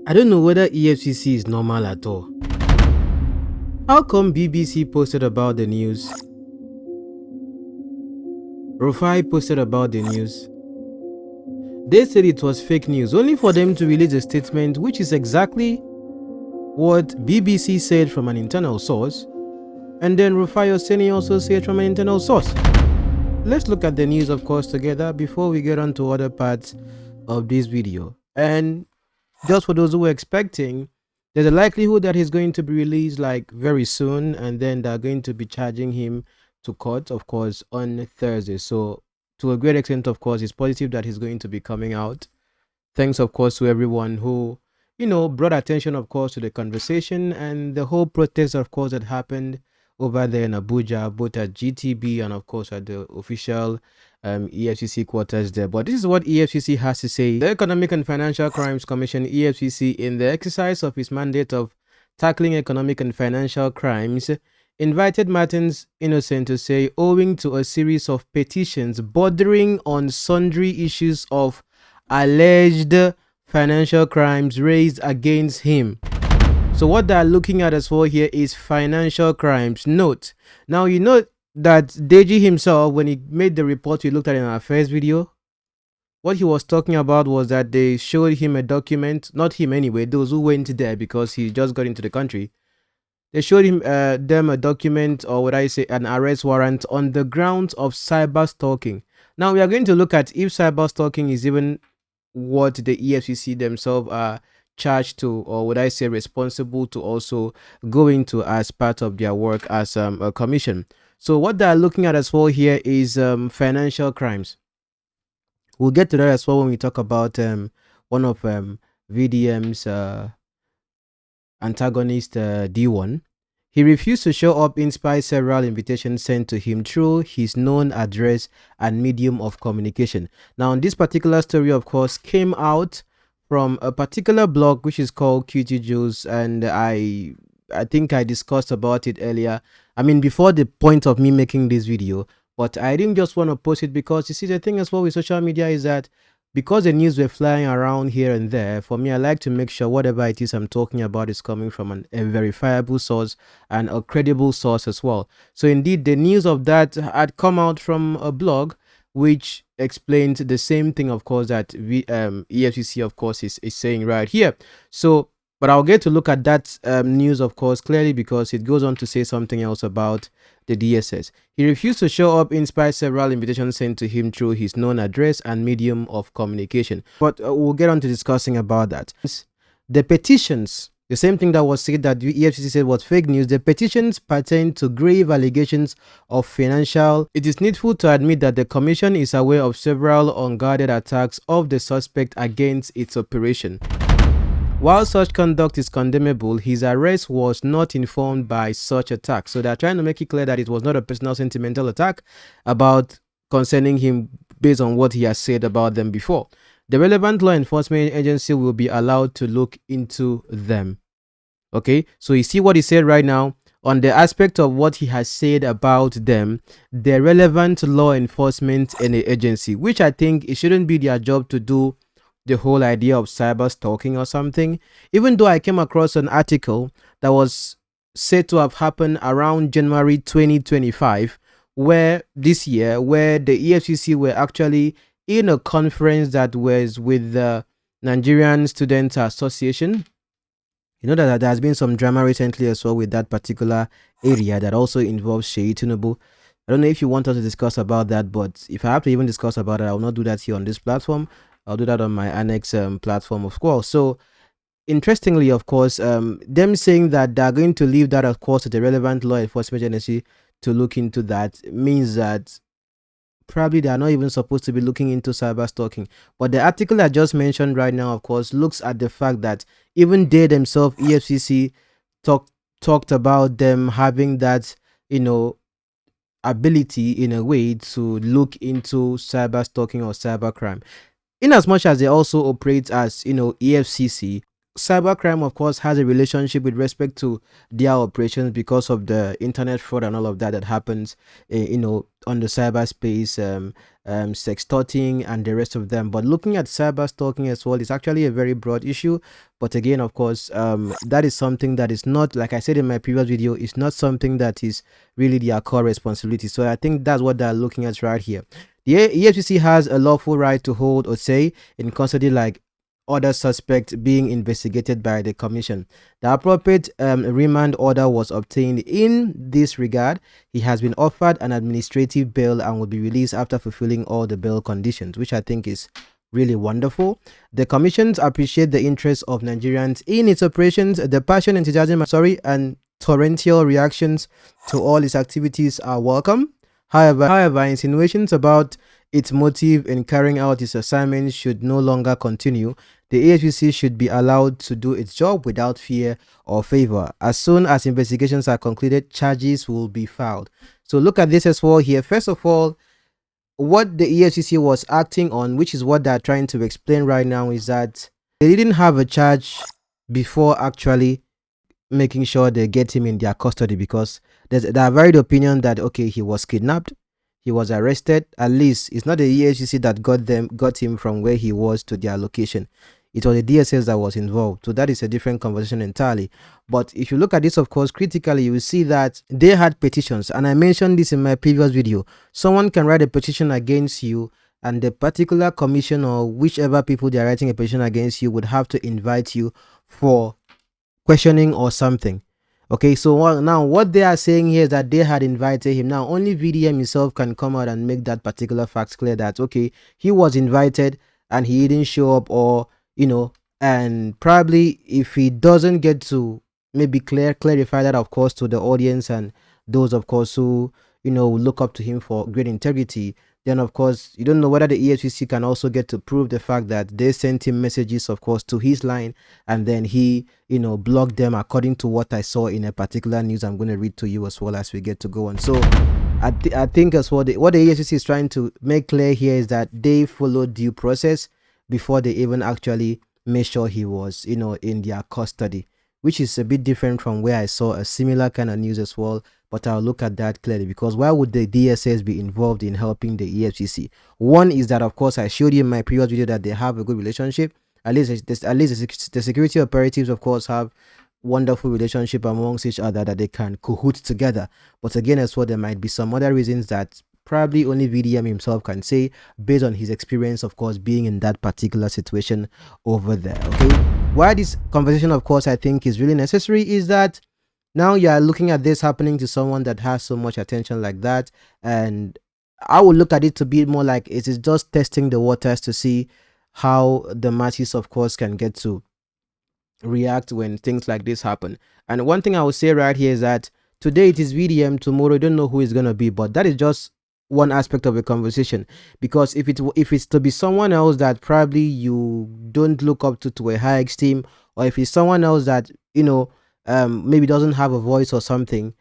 I don't know whether EFCC is normal at all. How come BBC posted about the news? Rufai posted about the news. They said it was fake news, only for them to release a statement which is exactly what BBC said from an internal source, and then Rufai Oseni also said from an internal source. Let's look at the news, of course, together before we get on to other parts of this video. And just for those who were expecting, there's a likelihood that he's going to be released like very soon, and then they're going to be charging him to court, of course, on Thursday. So to a great extent, of course, it's positive that he's going to be coming out. Thanks, of course, to everyone who, brought attention, of course, to the conversation and the whole protest, of course, that happened over there in Abuja, both at GTB and, of course, at the official EFCC quarters there. But this is what EFCC has to say. The Economic and Financial Crimes Commission, EFCC, in the exercise of its mandate of tackling economic and financial crimes, invited Martins Innocent to say, owing to a series of petitions bordering on sundry issues of alleged financial crimes raised against him. So what they're looking at as well here is financial crimes. Note, now you know that Deji himself, when he made the report we looked at in our first video, what he was talking about was that they showed him a document, not him anyway, those who went there because he just got into the country. They showed him them a document, or what I say, an arrest warrant on the grounds of cyber stalking. Now we are going to look at if cyber stalking is even what the EFCC themselves are charged to, or would I say responsible to also go into as part of their work as a commission. So what they are looking at as well here is financial crimes. We'll get to that as well when we talk about one of VDM's antagonist D1. He refused to show up in spite several invitations sent to him through his known address and medium of communication. Now, this particular story, of course, came out from a particular blog which is called QT Juice, and I think I discussed about it earlier. I mean, before the point of me making this video, but I didn't just want to post it because you see the thing as well with social media is that because the news were flying around here and there, for me, I like to make sure whatever it is I'm talking about is coming from a verifiable source and a credible source as well. So indeed, the news of that had come out from a blog which explains the same thing, of course, that EFCC, of course, is saying right here. So, but I'll get to look at that news, of course, clearly because it goes on to say something else about the DSS. He refused to show up in spite several invitations sent to him through his known address and medium of communication. But we'll get on to discussing about that. The petitions, the same thing that was said that the EFCC said was fake news, the petitions pertain to grave allegations of financial. It is needful to admit that the Commission is aware of several unguarded attacks of the suspect against its operation. While such conduct is condemnable, his arrest was not informed by such attack. So they're trying to make it clear that it was not a personal sentimental attack about concerning him based on what he has said about them before. The relevant law enforcement agency will be allowed to look into them. Okay, so you see what he said right now on the aspect of what he has said about them, the relevant law enforcement and the agency, which I think it shouldn't be their job to do the whole idea of cyber stalking or something, even though I came across an article that was said to have happened around January 2025, where this year, where the EFCC were actually in a conference that was with the Nigerian Students Association. You know that there has been some drama recently as well with that particular area that also involves Sheyi Tinubu. I don't know if you want us to discuss about that, but if I have to even discuss about it, I will not do that here on this platform. I'll do that on my annex platform, of course. So, interestingly, of course, them saying that they're going to leave that, of course, to the relevant law enforcement agency to look into that means that probably they are not even supposed to be looking into cyber stalking. But the article I just mentioned right now, of course, looks at the fact that even they themselves, EFCC, talked about them having that, ability in a way to look into cyber stalking or cyber crime. In as much as they also operate as, EFCC, cybercrime, of course, has a relationship with respect to their operations because of the internet fraud and all of that that happens, on the cyberspace, sextorting and the rest of them. But looking at cyber stalking as well is actually a very broad issue. But again, of course, that is something that is not, like I said in my previous video, it's not something that is really their core responsibility. So I think that's what they're looking at right here. The EFCC has a lawful right to hold or say in custody like other suspects being investigated by the commission. The appropriate remand order was obtained in this regard. He has been offered an administrative bail and will be released after fulfilling all the bail conditions, which I think is really wonderful. The commissions appreciate the interest of Nigerians in its operations. The passion, enthusiasm, and torrential reactions to all its activities are welcome. However, insinuations about its motive in carrying out its assignments should no longer continue. The EFCC should be allowed to do its job without fear or favor. As soon as investigations are concluded, charges will be filed. So look at this as well here. First of all, what the EFCC was acting on, which is what they're trying to explain right now, is that they didn't have a charge before actually making sure they get him in their custody, because there's a varied opinion that okay, he was kidnapped, he was arrested. At least it's not the EFCC that got him from where he was to their location. It was the DSS that was involved. So that is a different conversation entirely. But if you look at this, of course, critically, you will see that they had petitions. And I mentioned this in my previous video. Someone can write a petition against you, and the particular commission or whichever people they are writing a petition against you would have to invite you for questioning or something. Okay, so now what they are saying here is that they had invited him. Now only VDM himself can come out and make that particular fact clear that okay, he was invited and he didn't show up, or and probably if he doesn't get to maybe clarify that, of course, to the audience and those, of course, who look up to him for great integrity, then of course you don't know whether the EFCC can also get to prove the fact that they sent him messages, of course, to his line, and then he blocked them, according to what I saw in a particular news I'm going to read to you as well as we get to go on. So I think as well, what the EFCC is trying to make clear here is that they followed due process before they even actually made sure he was in their custody, which is a bit different from where I saw a similar kind of news as well. But I'll look at that clearly, because why would the DSS be involved in helping the EFCC? One is that, of course, I showed you in my previous video that they have a good relationship. At least the security operatives, of course, have wonderful relationship amongst each other that they can cahoot together. But again, as well, there might be some other reasons that probably only VDM himself can say, based on his experience, of course, being in that particular situation over there. Okay, why this conversation, of course, I think is really necessary is that now you are looking at this happening to someone that has so much attention like that, and I would look at it to be more like it is just testing the waters to see how the masses, of course, can get to react when things like this happen. And one thing I will say right here is that today it is VDM, tomorrow you don't know who it's gonna be, but that is just one aspect of a conversation. Because if it's to be someone else that probably you don't look up to a high esteem, or if it's someone else that maybe doesn't have a voice or something,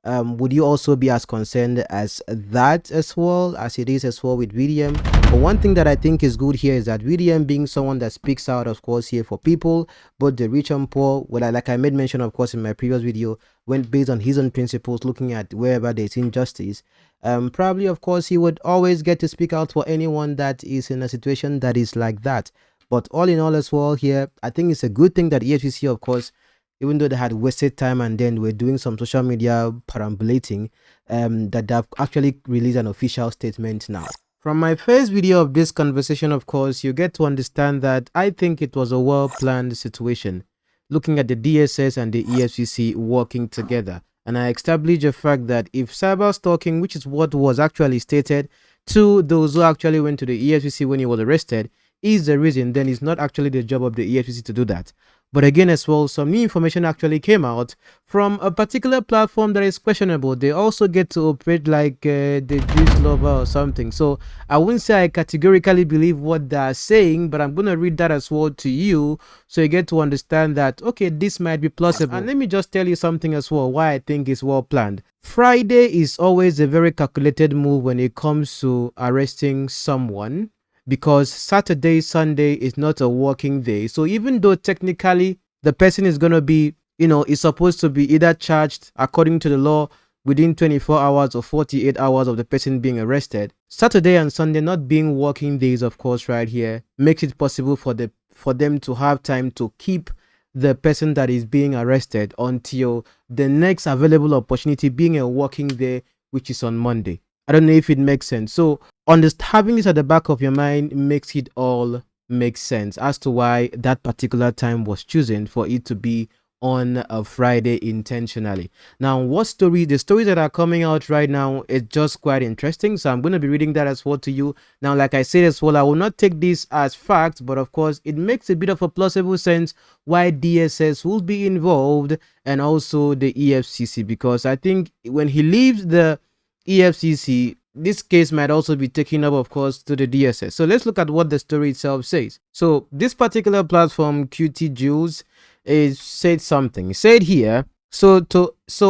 would you also be as concerned as that as well as it is as well with VDM? But one thing that I think is good here is that VDM, being someone that speaks out, of course, here for people, both the rich and poor, like I made mention, of course, in my previous video, went based on his own principles, looking at wherever there's injustice. Probably, of course, he would always get to speak out for anyone that is in a situation that is like that. But all in all as well here, I think it's a good thing that EFCC, of course, even though they had wasted time and then were doing some social media perambulating, that they've actually released an official statement now. From my first video of this conversation, of course, you get to understand that I think it was a well-planned situation, looking at the DSS and the EFCC working together. And I established the fact that if cyber stalking, which is what was actually stated to those who actually went to the EFCC when he was arrested, is the reason, then it's not actually the job of the EFCC to do that. But again as well, some new information actually came out from a particular platform that is questionable. They also get to operate like the juice lover or something. So I wouldn't say I categorically believe what they're saying, but I'm going to read that as well to you so you get to understand that, okay, this might be plausible. And let me just tell you something as well, why I think it's well planned. Friday is always a very calculated move when it comes to arresting someone, because Saturday, Sunday is not a working day. So even though technically the person is going to be, is supposed to be either charged according to the law within 24 hours or 48 hours of the person being arrested. Saturday and Sunday not being working days, of course, right here makes it possible for them to have time to keep the person that is being arrested until the next available opportunity, being a working day, which is on Monday. I don't know if it makes sense. So having this at the back of your mind makes it all make sense as to why that particular time was chosen for it to be on a Friday intentionally. Now, the stories that are coming out right now is just quite interesting. So I'm going to be reading that as well to you. Now, like I said as well, I will not take this as fact, but of course, it makes a bit of a plausible sense why DSS will be involved and also the EFCC, because I think when he leaves the EFCC, this case might also be taken up, of course, to the DSS. So let's look at what the story itself says. So this particular platform, QT Jules, said something. It said here, so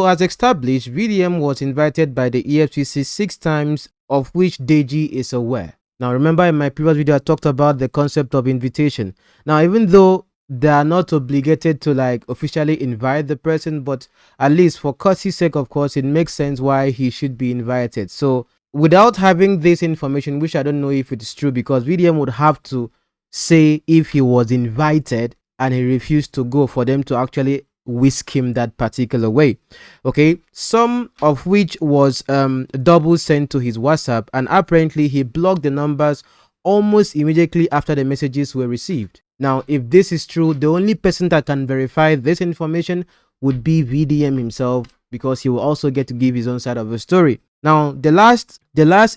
as established, VDM was invited by the EFCC 6 times, of which Deji is aware. Now, remember in my previous video, I talked about the concept of invitation. Now, even though they are not obligated to like officially invite the person, but at least for courtesy's sake, of course, it makes sense why he should be invited. So without having this information, which I don't know if it is true, because VDM would have to say if he was invited and he refused to go for them to actually whisk him that particular way. Okay, some of which was double sent to his WhatsApp, and apparently he blocked the numbers almost immediately after the messages were received. Now, if this is true, the only person that can verify this information would be VDM himself, because he will also get to give his own side of the story. Now, the last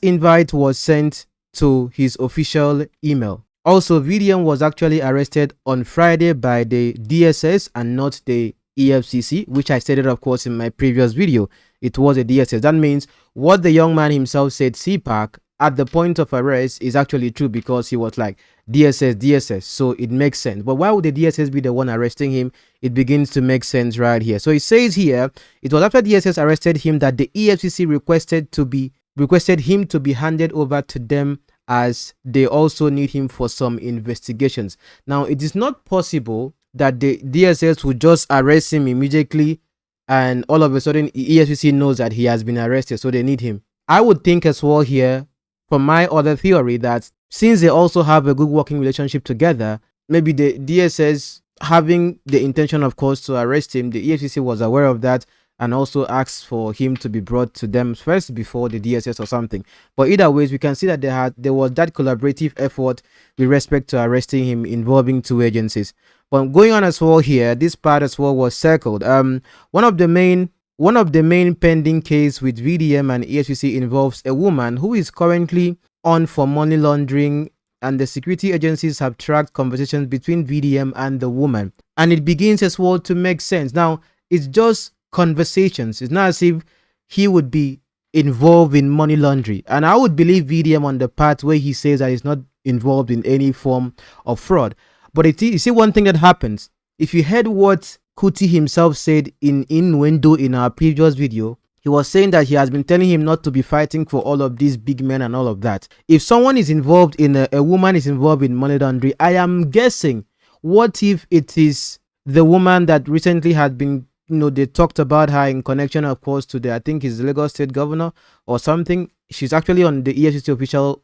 invite was sent to his official email. Also, VDM was actually arrested on Friday by the DSS and not the EFCC, which I stated, of course, in my previous video. It was a DSS. That means what the young man himself said, CPAC, at the point of arrest is actually true, because he was like DSS. So it makes sense. But why would the DSS be the one arresting him? It begins to make sense right here. So it says here, it was after DSS arrested him that the EFCC requested him to be handed over to them, as they also need him for some investigations. Now, it is not possible that the DSS would just arrest him immediately and all of a sudden EFCC knows that he has been arrested, so they need him. I would think as well here, from my other theory, that since they also have a good working relationship together, maybe the DSS having the intention, of course, to arrest him, the EFCC was aware of that and also asked for him to be brought to them first before the DSS or something. But either ways, we can see that there was that collaborative effort with respect to arresting him involving 2 agencies. But going on as well here, this part as well was circled. One of the main pending case with VDM and EFCC involves a woman who is currently on for money laundering, and the security agencies have tracked conversations between VDM and the woman, and it begins as well to make sense. Now, it's just conversations. It's not as if he would be involved in money laundering, and I would believe VDM on the part where he says that he's not involved in any form of fraud. But you see one thing that happens, if you heard what Kuti himself said in Innuendo in our previous video, he was saying that he has been telling him not to be fighting for all of these big men and all of that. If someone is involved in a woman is involved in money laundering, I am guessing, what if it is the woman that recently had been, they talked about her in connection, of course, to I think he's the Lagos State governor or something. She's actually on the EFCC official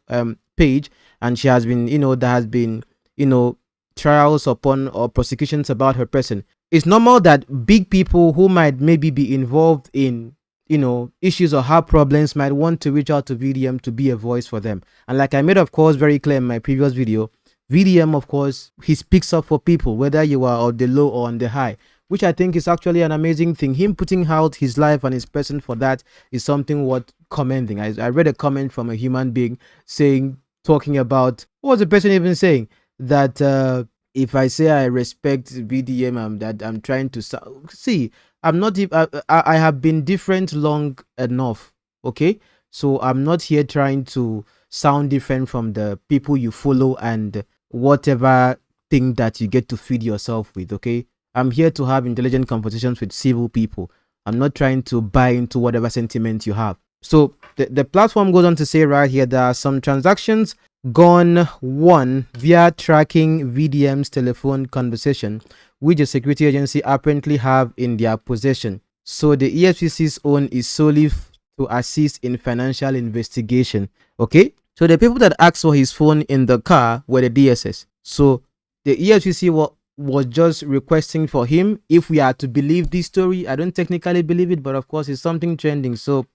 page, and she has been, there has been, trials upon or prosecutions about her person. It's normal that big people who might maybe be involved in, issues or have problems might want to reach out to VDM to be a voice for them. And like I made, of course, very clear in my previous video, VDM, of course, he speaks up for people, whether you are on the low or on the high, which I think is actually an amazing thing. Him putting out his life and his person for that is something worth commending. I read a comment from a human being talking about, what was the person even saying? That if I say I respect VDM, that I'm trying to see, I'm not. I have been different long enough. Okay, so I'm not here trying to sound different from the people you follow and whatever thing that you get to feed yourself with. Okay, I'm here to have intelligent conversations with civil people. I'm not trying to buy into whatever sentiment you have. So the platform goes on to say right here, there are some transactions gone one via tracking VDM's telephone conversation, which the security agency apparently have in their possession. So the EFCC's own is solely to assist in financial investigation. Okay, so the people that asked for his phone in the car were the DSS. So the EFCC was just requesting for him. If we are to believe this story, I don't technically believe it, but of course it's something trending, so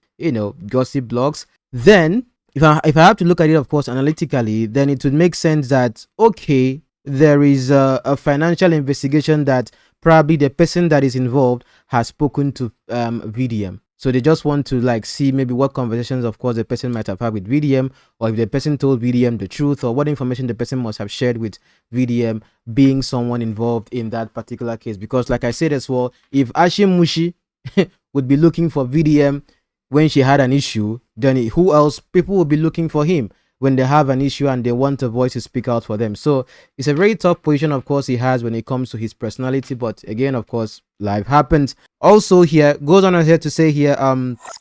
gossip blogs. Then if I have to look at it, of course, analytically, then it would make sense that okay, there is a financial investigation that probably the person that is involved has spoken to VDM. So they just want to like see maybe what conversations, of course, the person might have had with VDM, or if the person told VDM the truth, or what information the person must have shared with VDM, being someone involved in that particular case. Because like I said as well, if Ashim Mushi would be looking for VDM when she had an issue, then who else? People will be looking for him when they have an issue and they want a voice to speak out for them. So it's a very tough position, of course, he has when it comes to his personality. But again, of course, life happens. Also, here goes on here to say here,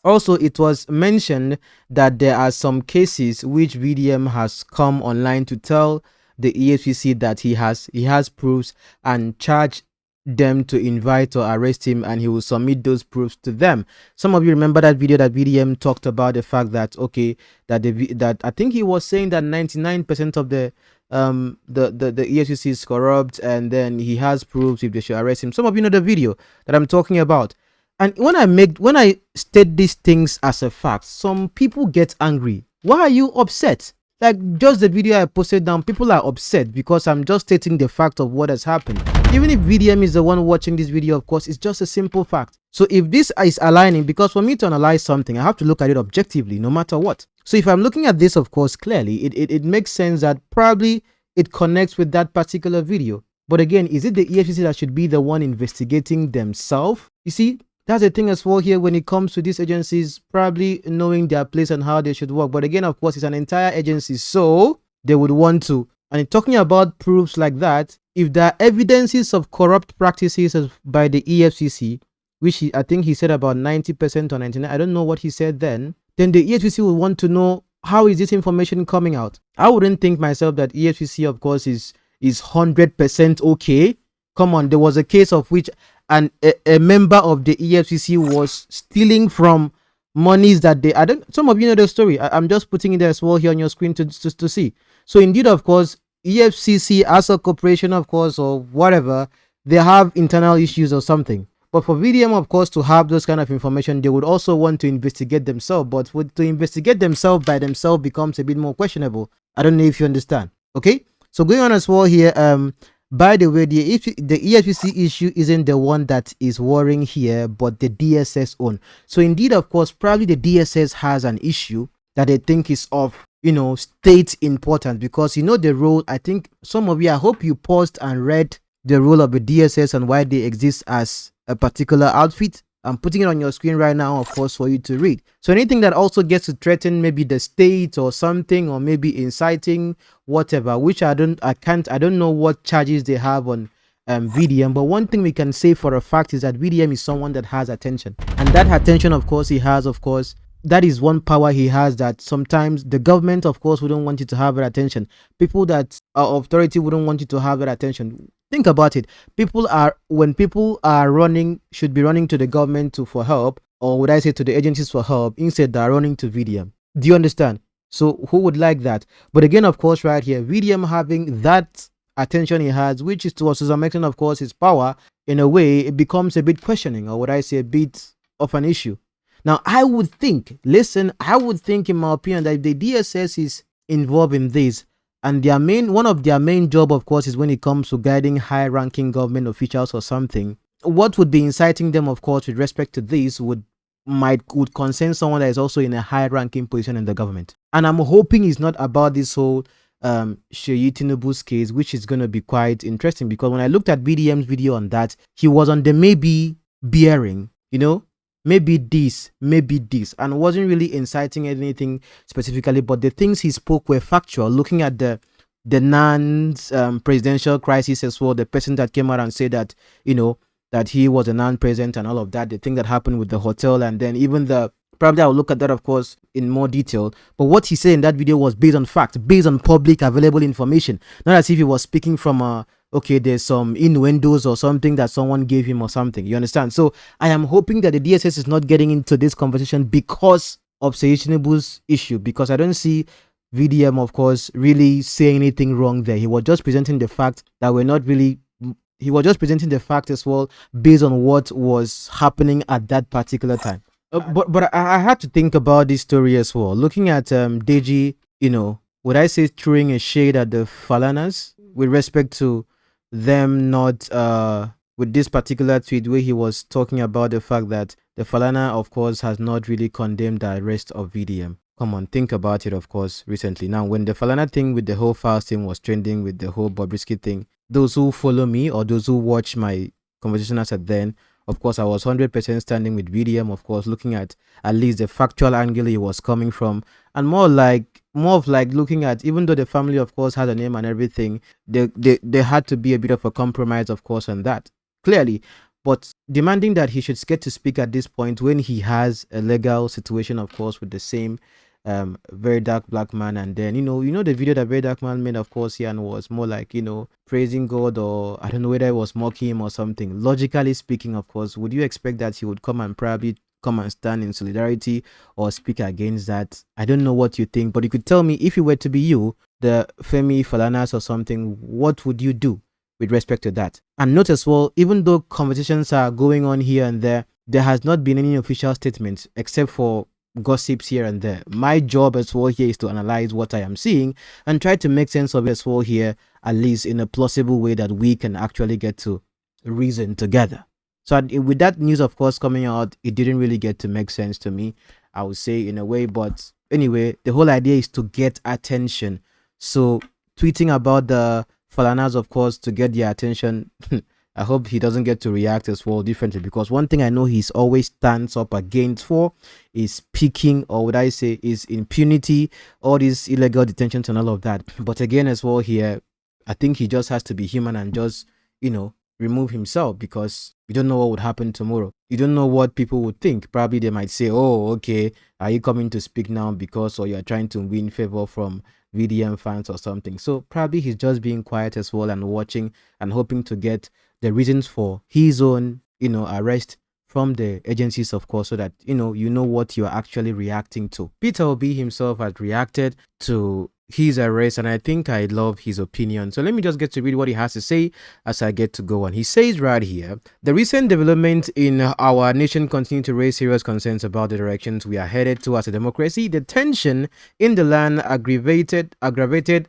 also it was mentioned that there are some cases which VDM has come online to tell the EFCC that he has proofs and charged them to invite or arrest him, and he will submit those proofs to them. Some of you remember that video that VDM talked about the fact that okay, that I think he was saying that 99% of the EFCC is corrupt, and then he has proofs if they should arrest him. Some of you know the video that I'm talking about. And when I state these things as a fact, some people get angry. Why are you upset? Like just the video I posted down, people are upset because I'm just stating the fact of what has happened. Even if VDM is the one watching this video, of course, it's just a simple fact. So if this is aligning, because for me to analyze something, I have to look at it objectively, no matter what. So if I'm looking at this, of course, clearly, it makes sense that probably it connects with that particular video. But again, is it the EFCC that should be the one investigating themselves? You see, that's the thing as well here when it comes to these agencies probably knowing their place and how they should work. But again, of course, it's an entire agency, so they would want to. And talking about proofs like that, if there are evidences of corrupt practices by the EFCC, which I think he said about 90% or 99%, I don't know what he said then the EFCC will want to know how is this information coming out. I wouldn't think myself that EFCC, of course, is 100% okay. Come on, there was a case of which a member of the EFCC was stealing from monies that they, some of you know the story. I'm just putting it there as well here on your screen to see. So indeed, of course, EFCC as a corporation, of course, or whatever, they have internal issues or something. But for VDM, of course, to have those kind of information, they would also want to investigate themselves. But to investigate themselves by themselves becomes a bit more questionable. I don't know if you understand. Okay, so going on as well here, by the way, the EFCC issue isn't the one that is worrying here, but the DSS own. So indeed, of course, probably the DSS has an issue that they think is of, state importance, because the role. I think some of you, I hope you paused and read the role of the DSS and why they exist as a particular outfit. I'm putting it on your screen right now, of course, for you to read. So anything that also gets to threaten maybe the state or something, or maybe inciting whatever, which I don't know what charges they have on VDM. But one thing we can say for a fact is that VDM is someone that has attention, and that attention, of course, he has, of course, that is one power he has, that sometimes the government, of course, wouldn't want you to have that attention. People that are authority wouldn't want you to have that attention. Think about it. When people are running, should be running to the government for help, or would I say to the agencies for help, instead they're running to VDM. Do you understand? So who would like that? But again, of course, right here, VDM having that attention he has, which is to some extent, of course, his power, in a way, it becomes a bit questioning, or would I say a bit of an issue. Now, I would think in my opinion, that if the DSS is involved in this, and one of their main job, of course, is when it comes to guiding high-ranking government officials or something, what would be inciting them, of course, with respect to this would concern someone that is also in a high-ranking position in the government. And I'm hoping it's not about this whole Seyi Tinubu's case, which is going to be quite interesting, because when I looked at BDM's video on that, he was on the maybe bearing, maybe this, and wasn't really inciting anything specifically, but the things he spoke were factual. Looking at the NAN's presidential crisis as well, the person that came out and said that, that he was a non-president and all of that, the thing that happened with the hotel, and then even the Probably I'll look at that, of course, in more detail. But what he said in that video was based on fact, based on public available information. Not as if he was speaking from okay, there's some innuendos or something that someone gave him or something. You understand? So I am hoping that the DSS is not getting into this conversation because of Seyid Tinubu's issue, because I don't see VDM, of course, really saying anything wrong there. He was just presenting the fact that we're not really. He was just presenting the fact as well based on what was happening at that particular time. But I had to think about this story as well. Looking at Deji, would I say throwing a shade at the Falanas with respect to them not with this particular tweet where he was talking about the fact that the Falana, of course, has not really condemned the arrest of VDM. Come on, think about it, of course, recently. Now, when the Falana thing with the whole fasting was trending with the whole Bobrisky thing, those who follow me or those who watch my conversation as at then, of course, I was 100% standing with VDM, of course, looking at least the factual angle he was coming from, and more of like looking at, even though the family, of course, had a name and everything, there had to be a bit of a compromise, of course, on that, clearly. But demanding that he should get to speak at this point when he has a legal situation, of course, with the same very dark black man, and then the video that very dark man made, of course, here, and was more like praising God, or I don't know whether it was mocking him or something. Logically speaking, of course, would you expect that he would come and probably come and stand in solidarity or speak against that? I don't know what you think, but you could tell me, if it were to be you, the Femi Falanas or something, what would you do with respect to that? And note as well, even though conversations are going on here and there has not been any official statements except for gossips here and there. My job as well here is to analyze what I am seeing and try to make sense of it as well here, at least in a plausible way that we can actually get to reason together. So with that news, of course, coming out, it didn't really get to make sense to me, I would say, in a way. But anyway, the whole idea is to get attention. So tweeting about the Falanas, of course, to get their attention, I hope he doesn't get to react as well differently, because one thing I know he's always stands up against for is picking, or would I say is impunity, all these illegal detentions and all of that. But again as well here, I think he just has to be human and just, remove himself, because you don't know what would happen tomorrow. You don't know what people would think. Probably they might say, oh, okay, are you coming to speak now because, or you're trying to win favor from VDM fans or something. So probably he's just being quiet as well and watching and hoping to get the reasons for his own, arrest from the agencies, of course, so that, you know what you're actually reacting to. Peter Obi himself had reacted to his arrest, and I think I love his opinion. So let me just get to read what he has to say as I get to go on. He says right here, the recent development in our nation continue to raise serious concerns about the directions we are headed to as a democracy. The tension in the land, aggravated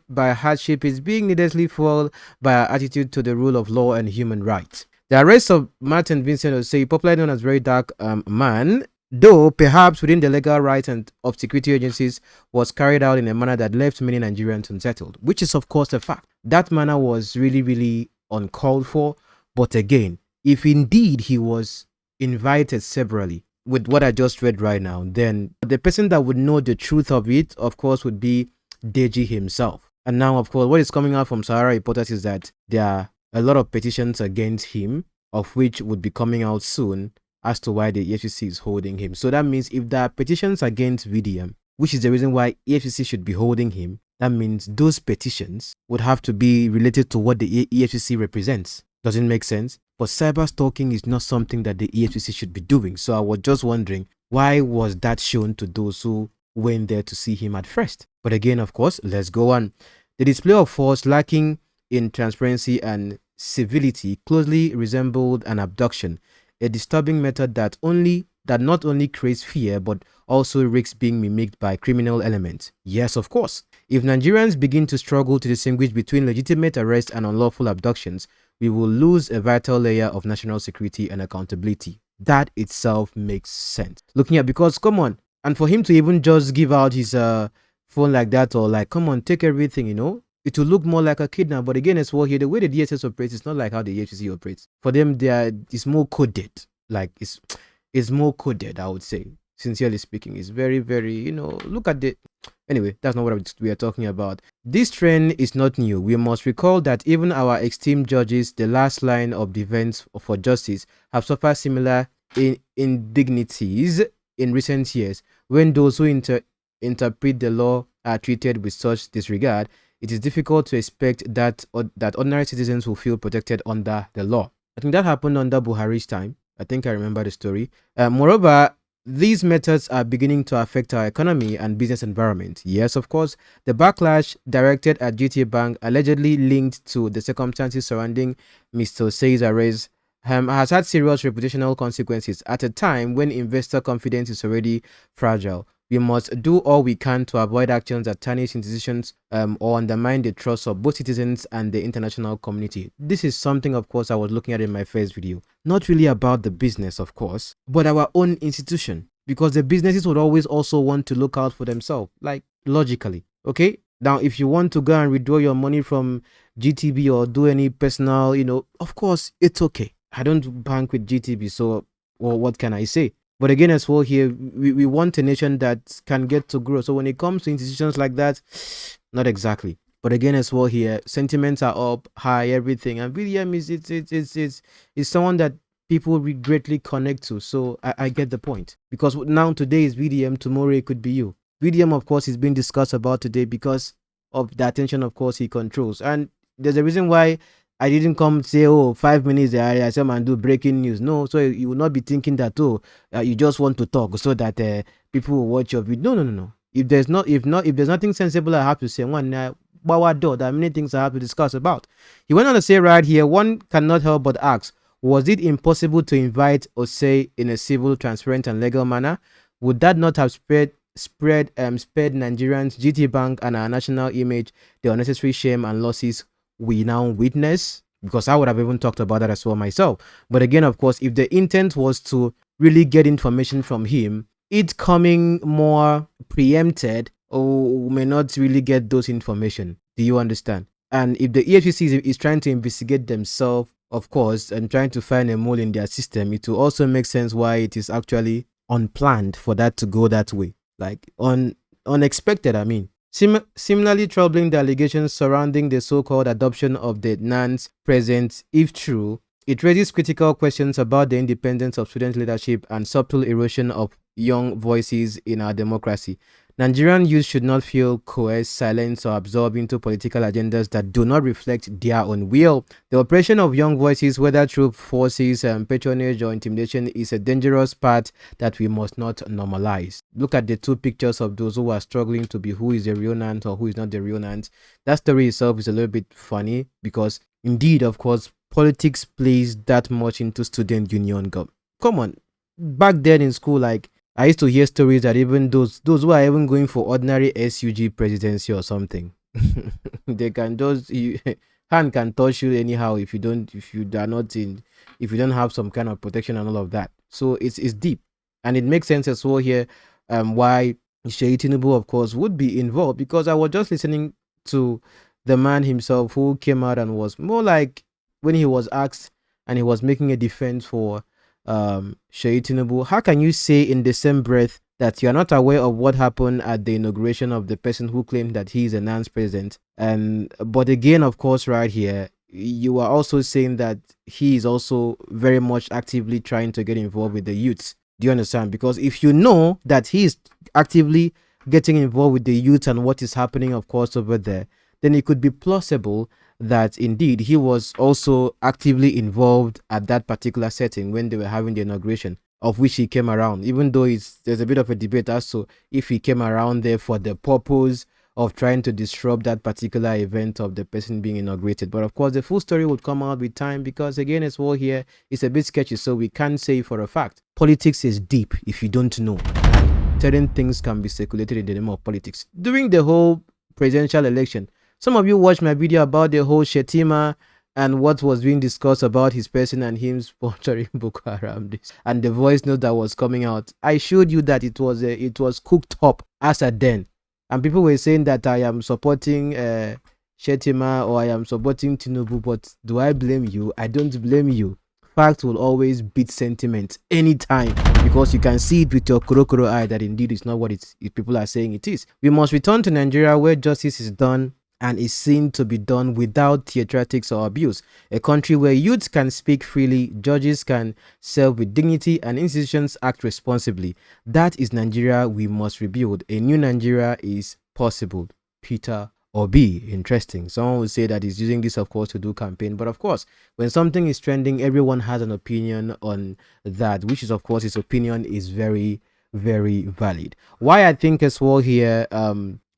by hardship, is being needlessly fueled by our attitude to the rule of law and human rights. The arrest of Martin Vincent Osei, popularly known as Very Dark Man, though perhaps within the legal rights and of security agencies, was carried out in a manner that left many Nigerians unsettled, which is of course a fact. That manner was really, really uncalled for. But again, if indeed he was invited severally with what I just read right now, then the person that would know the truth of it, of course, would be Deji himself. And now, of course, what is coming out from Sahara Reporters is that there are a lot of petitions against him, of which would be coming out soon, as to why the EFCC is holding him. So that means if there are petitions against VDM, which is the reason why EFCC should be holding him, that means those petitions would have to be related to what the EFCC represents. Doesn't make sense? But cyber stalking is not something that the EFCC should be doing. So I was just wondering, why was that shown to those who went there to see him at first? But again, of course, let's go on. The display of force lacking in transparency and civility closely resembled an abduction, a disturbing method that not only creates fear but also risks being mimicked by criminal elements. Yes, of course. If Nigerians begin to struggle to distinguish between legitimate arrest and unlawful abductions, we will lose a vital layer of national security and accountability. That itself makes sense. Looking at, because come on, and for him to even just give out his phone like that, or like, come on, take everything, it will look more like a kidnap. But again, as well here, the way the DSS operates is not like how the EFCC operates. For them, it's more coded. Like it's more coded, I would say. Sincerely speaking, it's very, very, look at the. Anyway, that's not what we are talking about. This trend is not new. We must recall that even our esteemed judges, the last line of defense for justice, have suffered similar indignities in recent years, when those who interpret the law are treated with such disregard, it is difficult to expect that ordinary citizens will feel protected under the law. I think that happened under Buhari's time. I think I remember the story. Moreover, these methods are beginning to affect our economy and business environment. Yes, of course, the backlash directed at GT Bank, allegedly linked to the circumstances surrounding Mr. Say's arrest, has had serious reputational consequences at a time when investor confidence is already fragile. We must do all we can to avoid actions that tarnish institutions or undermine the trust of both citizens and the international community. This is something, of course, I was looking at in my first video. Not really about the business, of course, but our own institution. Because the businesses would always also want to look out for themselves, like logically. Okay? Now, if you want to go and withdraw your money from GTB or do any personal, of course, it's okay. I don't bank with GTB, so well, what can I say? But again, as well here, we want a nation that can get to grow. So when it comes to institutions like that, not exactly. But again, as well here, sentiments are up, high, everything. And VDM is someone that people greatly connect to. So I get the point. Because now today is VDM, tomorrow it could be you. VDM, of course, is being discussed about today because of the attention, of course, he controls. And there's a reason why I didn't come say, 5 minutes I said and do breaking news. No, so you will not be thinking that you just want to talk so that people will watch your video. No. If there's nothing sensible I have to say, there are many things I have to discuss about. He went on to say right here, one cannot help but ask, was it impossible to invite Osei in a civil, transparent, and legal manner? Would that not have spared Nigerians, GT Bank, and our national image the unnecessary shame and losses we now witness? Because I would have even talked about that as well myself. But again, of course, if the intent was to really get information from him, it coming more preempted, or we may not really get those information. Do you understand? And if the EFCC is trying to investigate themselves, of course, and trying to find a mole in their system, it will also make sense why it is actually unplanned for that to go that way. Like unexpected, I mean. Similarly troubling the allegations surrounding the so-called adoption of the NANS present, if true, it raises critical questions about the independence of student leadership and subtle erosion of young voices in our democracy. Nigerian youth should not feel coerced, silenced, or absorbed into political agendas that do not reflect their own will. The oppression of young voices, whether through forces, patronage, or intimidation, is a dangerous path that we must not normalize. Look at the two pictures of those who are struggling to be who is the real Nant or who is not the real Nant. That story itself is a little bit funny because, indeed, of course, politics plays that much into student union. Come on, back then in school, like, I used to hear stories that even those who are even going for ordinary SUG presidency or something, they can just hand can touch you anyhow if you don't have some kind of protection and all of that. So it's deep, and it makes sense as well here why Sheyi Tinubu, of course, would be involved, because I was just listening to the man himself who came out and was more like, when he was asked and he was making a defense for Sheyi Tinubu, how can you say in the same breath that you are not aware of what happened at the inauguration of the person who claimed that he is a NANS president? But again, of course, right here, you are also saying that he is also very much actively trying to get involved with the youths. Do you understand? Because if you know that he is actively getting involved with the youth and what is happening, of course, over there, then it could be plausible that indeed he was also actively involved at that particular setting when they were having the inauguration, of which he came around, even though there's a bit of a debate as to if he came around there for the purpose of trying to disrupt that particular event of the person being inaugurated. But of course, the full story would come out with time, because again, as well here, it's a bit sketchy, so we can't say for a fact. Politics is deep if you don't know. Certain things can be circulated in the name of politics. During the whole presidential election, some of you watched my video about the whole Shetima and what was being discussed about his person and him sponsoring Boko Haram, and the voice note that was coming out. I showed you that it was cooked up as a den, and people were saying that I am supporting Shetima or I am supporting Tinubu. But do I blame you? I don't blame you. Fact will always beat sentiment anytime, because you can see it with your korokoro eye that indeed it's not what people are saying it is. We must return to Nigeria, where justice is done and is seen to be done without theatrics or abuse. A country where youths can speak freely, judges can serve with dignity, and institutions act responsibly. That is Nigeria we must rebuild. A new Nigeria is possible. Peter Obi. Interesting. Someone would say that he's using this, of course, to do campaign. But of course, when something is trending, everyone has an opinion on that, which is, of course, his opinion is very, very valid. Why I think as well here,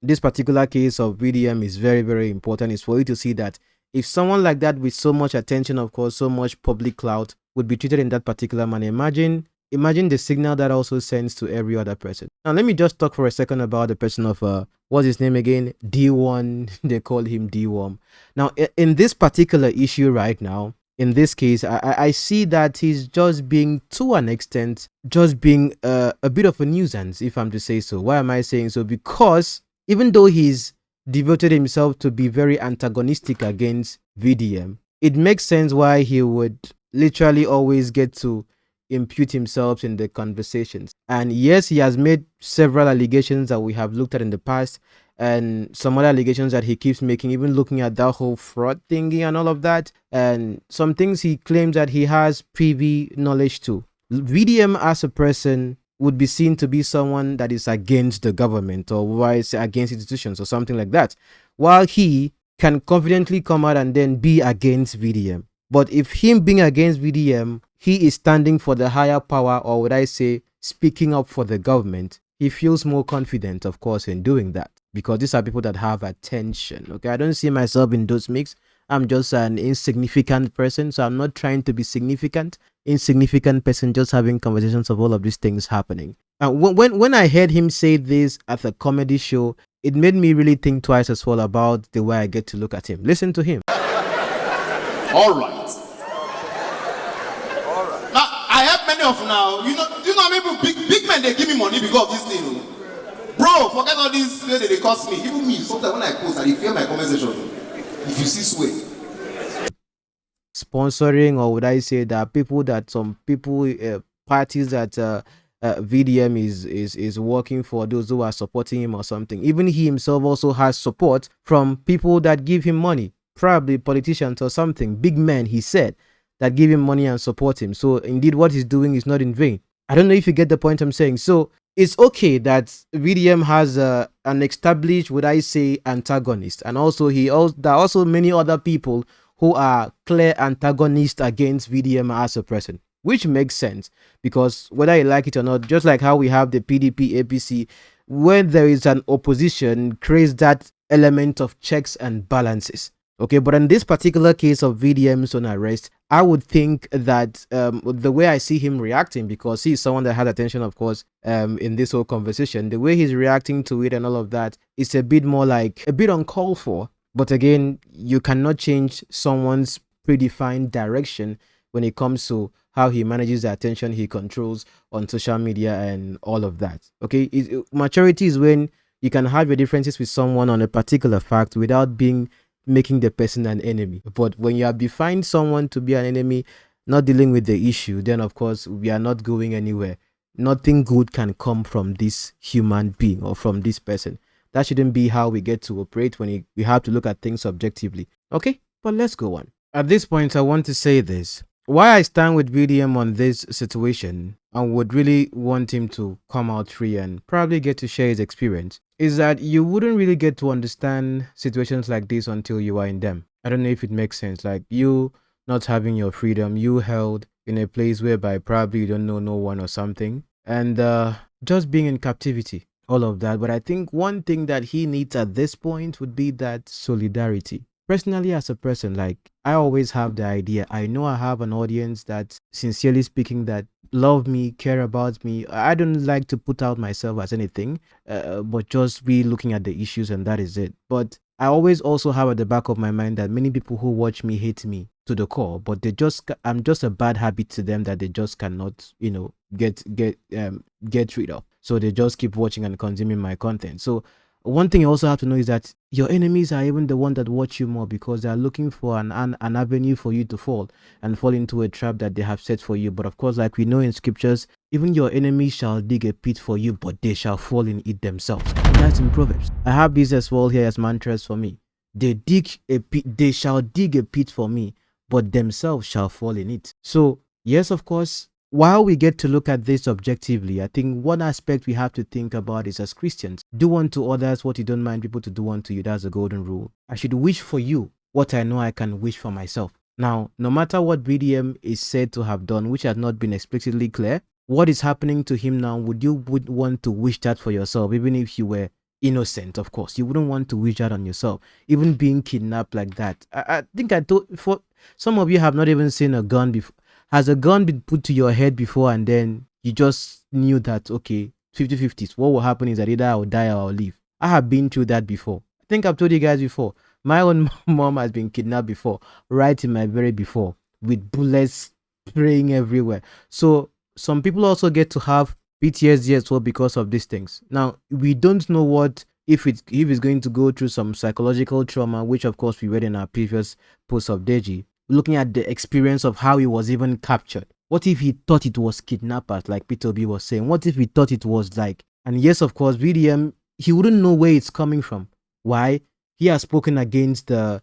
this particular case of VDM is very, very important is for you to see that if someone like that with so much attention, of course, so much public clout would be treated in that particular manner, imagine the signal that also sends to every other person. Now, let me just talk for a second about the person of, what's his name again? D1, they call him D1. Now, in this particular issue right now, in this case, I see that he's just being, to an extent, just being a bit of a nuisance, if I'm to say so. Why am I saying so? Because even though he's devoted himself to be very antagonistic against VDM, it makes sense why he would literally always get to impute himself in the conversations. And yes, he has made several allegations that we have looked at in the past, and some other allegations that he keeps making, even looking at that whole fraud thingy and all of that, and some things he claims that he has privy knowledge to. VDM as a person would be seen to be someone that is against the government, or wise against institutions or something like that, while he can confidently come out and then be against VDM. But if him being against VDM, he is standing for the higher power, or would I say speaking up for the government, he feels more confident, of course, in doing that, because these are people that have attention. Okay, I don't see myself in those mix. I'm just an insignificant person, so I'm not trying to be significant. Insignificant person just having conversations of all of these things happening. And when I heard him say this at a comedy show, it made me really think twice as well about the way I get to look at him. Listen to him. All right. Now I have many of now. You know how many big men they give me money because of this thing. Bro, forget all this they cost me. Even me, sometimes when I post, I fear my comment section. If you see sweat. Sponsoring, or would I say that people that some people parties that VDM is working for, those who are supporting him or something. Even he himself also has support from people that give him money, probably politicians or something, big men, he said, that give him money and support him. So indeed what he's doing is not in vain. I don't know if you get the point I'm saying. So it's okay that VDM has an established, would I say, antagonist, and also there are also many other people who are clear antagonists against VDM as a person, which makes sense, because whether you like it or not, just like how we have the PDP, APC, when there is an opposition, creates that element of checks and balances. Okay, but in this particular case of VDM's own arrest, I would think that the way I see him reacting, because he's someone that has attention, of course, in this whole conversation, the way he's reacting to it and all of that, is a bit more like a bit uncalled for. But again, you cannot change someone's predefined direction when it comes to how he manages the attention he controls on social media and all of that. Okay, maturity is when you can have your differences with someone on a particular fact without making the person an enemy. But when you have defined someone to be an enemy, not dealing with the issue, then of course we are not going anywhere. Nothing good can come from this human being or from this person. That shouldn't be how we get to operate when we have to look at things objectively. Okay, but let's go on. At this point, I want to say this. Why I stand with VDM on this situation and would really want him to come out free and probably get to share his experience is that you wouldn't really get to understand situations like this until you are in them. I don't know if it makes sense. Like you not having your freedom, you held in a place whereby probably you don't know no one or something, and just being in captivity, all of that. But I think one thing that he needs at this point would be that solidarity. Personally, as a person, like I always have the idea, I know I have an audience that, sincerely speaking, that love me, care about me. I don't like to put out myself as anything, but just be looking at the issues, and that is it. But I always also have at the back of my mind that many people who watch me hate me to the core, but I'm just a bad habit to them that they just cannot, get rid of. So they just keep watching and consuming my content. So one thing you also have to know is that your enemies are even the one that watch you more, because they are looking for an avenue for you to fall into a trap that they have set for you. But of course, like we know in scriptures, even your enemies shall dig a pit for you, but they shall fall in it themselves. And that's in Proverbs. I have these as well here as mantras for me. they shall dig a pit for me, but themselves shall fall in it. So yes, of course, while we get to look at this objectively, I think one aspect we have to think about is, as Christians, do unto others what you don't mind people to do unto you. That's a golden rule. I should wish for you what I know I can wish for myself. Now, no matter what BDM is said to have done, which has not been explicitly clear, what is happening to him now, would want to wish that for yourself, even if you were innocent? Of course, you wouldn't want to wish that on yourself. Even being kidnapped like that. I think I told, for some of you have not even seen a gun before. Has a gun been put to your head before and then you just knew that, okay, 50-50s, what will happen is that either I'll die or I'll live? I have been through that before. I think I've told you guys before. My own mom has been kidnapped before, right in my very before, with bullets spraying everywhere. So some people also get to have PTSD as well because of these things. Now, we don't know what if it's going to go through some psychological trauma, which of course we read in our previous post of Deji, looking at the experience of how he was even captured. What if he thought it was kidnappers, like Peter B was saying? What if he thought it was like, and yes, of course, VDM, he wouldn't know where it's coming from. Why? He has spoken against the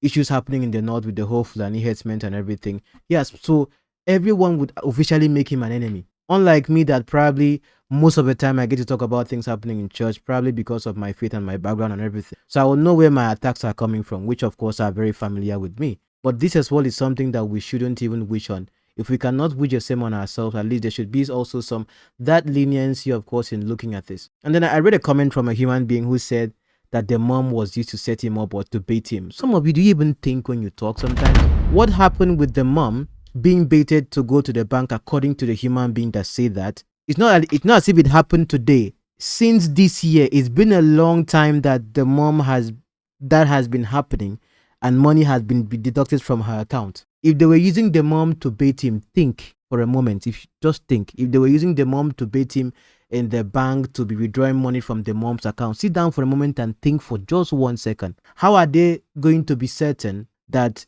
issues happening in the north with the whole Fulani headsmen and everything. Yes, so everyone would officially make him an enemy. Unlike me, that probably most of the time I get to talk about things happening in church, probably because of my faith and my background and everything. So I will know where my attacks are coming from, which of course are very familiar with me. But this as well is something that we shouldn't even wish on. If we cannot wish the same on ourselves, at least there should be also some that leniency, of course, in looking at this. And then I read a comment from a human being who said that the mom was used to set him up or to bait him. Some of you, do you even think when you talk sometimes? What happened with the mom being baited to go to the bank, according to the human being that said that? It's not as if it happened today. Since this year, it's been a long time that the mom has been happening and money has been deducted from her account. If they were using the mom to bait him, think for a moment. If they were using the mom to bait him in the bank to be withdrawing money from the mom's account, sit down for a moment and think for just 1 second. How are they going to be certain that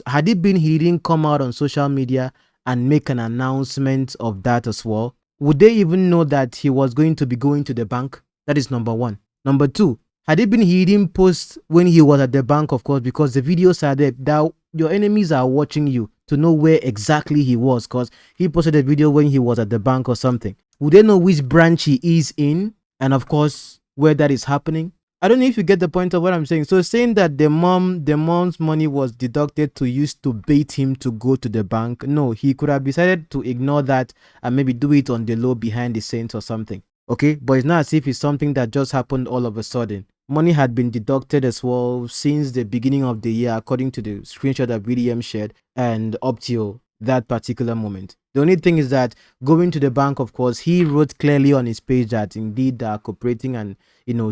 had it been he didn't come out on social media and make an announcement of that as well? Would they even know that he was going to be going to the bank? That is number one. Number two, had it been he didn't post when he was at the bank, of course, because the videos are there, that your enemies are watching you to know where exactly he was, because he posted a video when he was at the bank or something. Would they know which branch he is in and of course where that is happening? I don't know if you get the point of what I'm saying. So saying that the mom's money was deducted to use to bait him to go to the bank, no, he could have decided to ignore that and maybe do it on the low behind the scenes or something. Okay, but it's not as if it's something that just happened all of a sudden. Money had been deducted as well since the beginning of the year, according to the screenshot that BDM shared, and up till that particular moment. The only thing is that going to the bank, of course, he wrote clearly on his page that indeed they are cooperating and,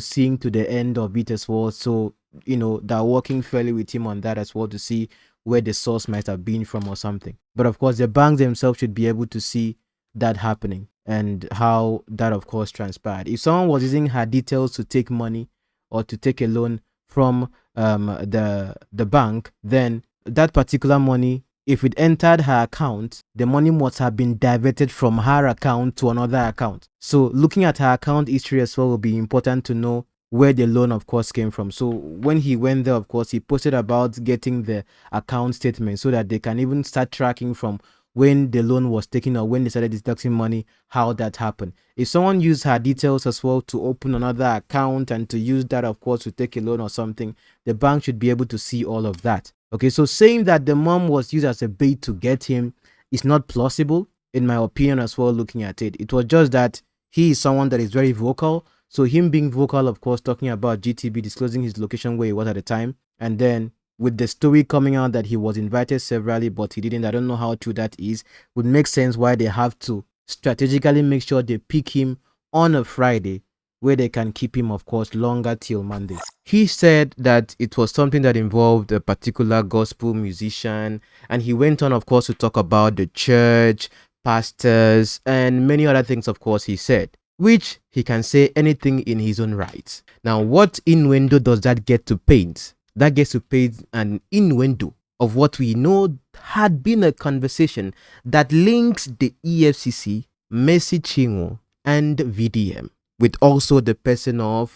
seeing to the end of it as well. So, they're working fairly with him on that as well to see where the source might have been from or something. But of course, the banks themselves should be able to see that happening and how that, of course, transpired. If someone was using her details to take money or to take a loan from the bank, then that particular money, if it entered her account, the money must have been diverted from her account to another account. So looking at her account history as well will be important to know where the loan, of course, came from. So when he went there, of course, he posted about getting the account statement so that they can even start tracking from when the loan was taken or when they started deducting money, how that happened. If someone used her details as well to open another account and to use that, of course, to take a loan or something, the bank should be able to see all of that. Okay, so saying that the mom was used as a bait to get him is not plausible, in my opinion as well, looking at it. It was just that he is someone that is very vocal. So him being vocal, of course, talking about GTB, disclosing his location where he was at the time, and then with the story coming out that he was invited severally, but he didn't, I don't know how true that is, would make sense why they have to strategically make sure they pick him on a Friday where they can keep him, of course, longer till Monday. He said that it was something that involved a particular gospel musician, and he went on, of course, to talk about the church, pastors, and many other things, of course, he said, which he can say anything in his own right. Now, what innuendo does that get to paint? That gets to paint an innuendo of what we know had been a conversation that links the EFCC, Mercy Chinwo, and VDM, with also the person of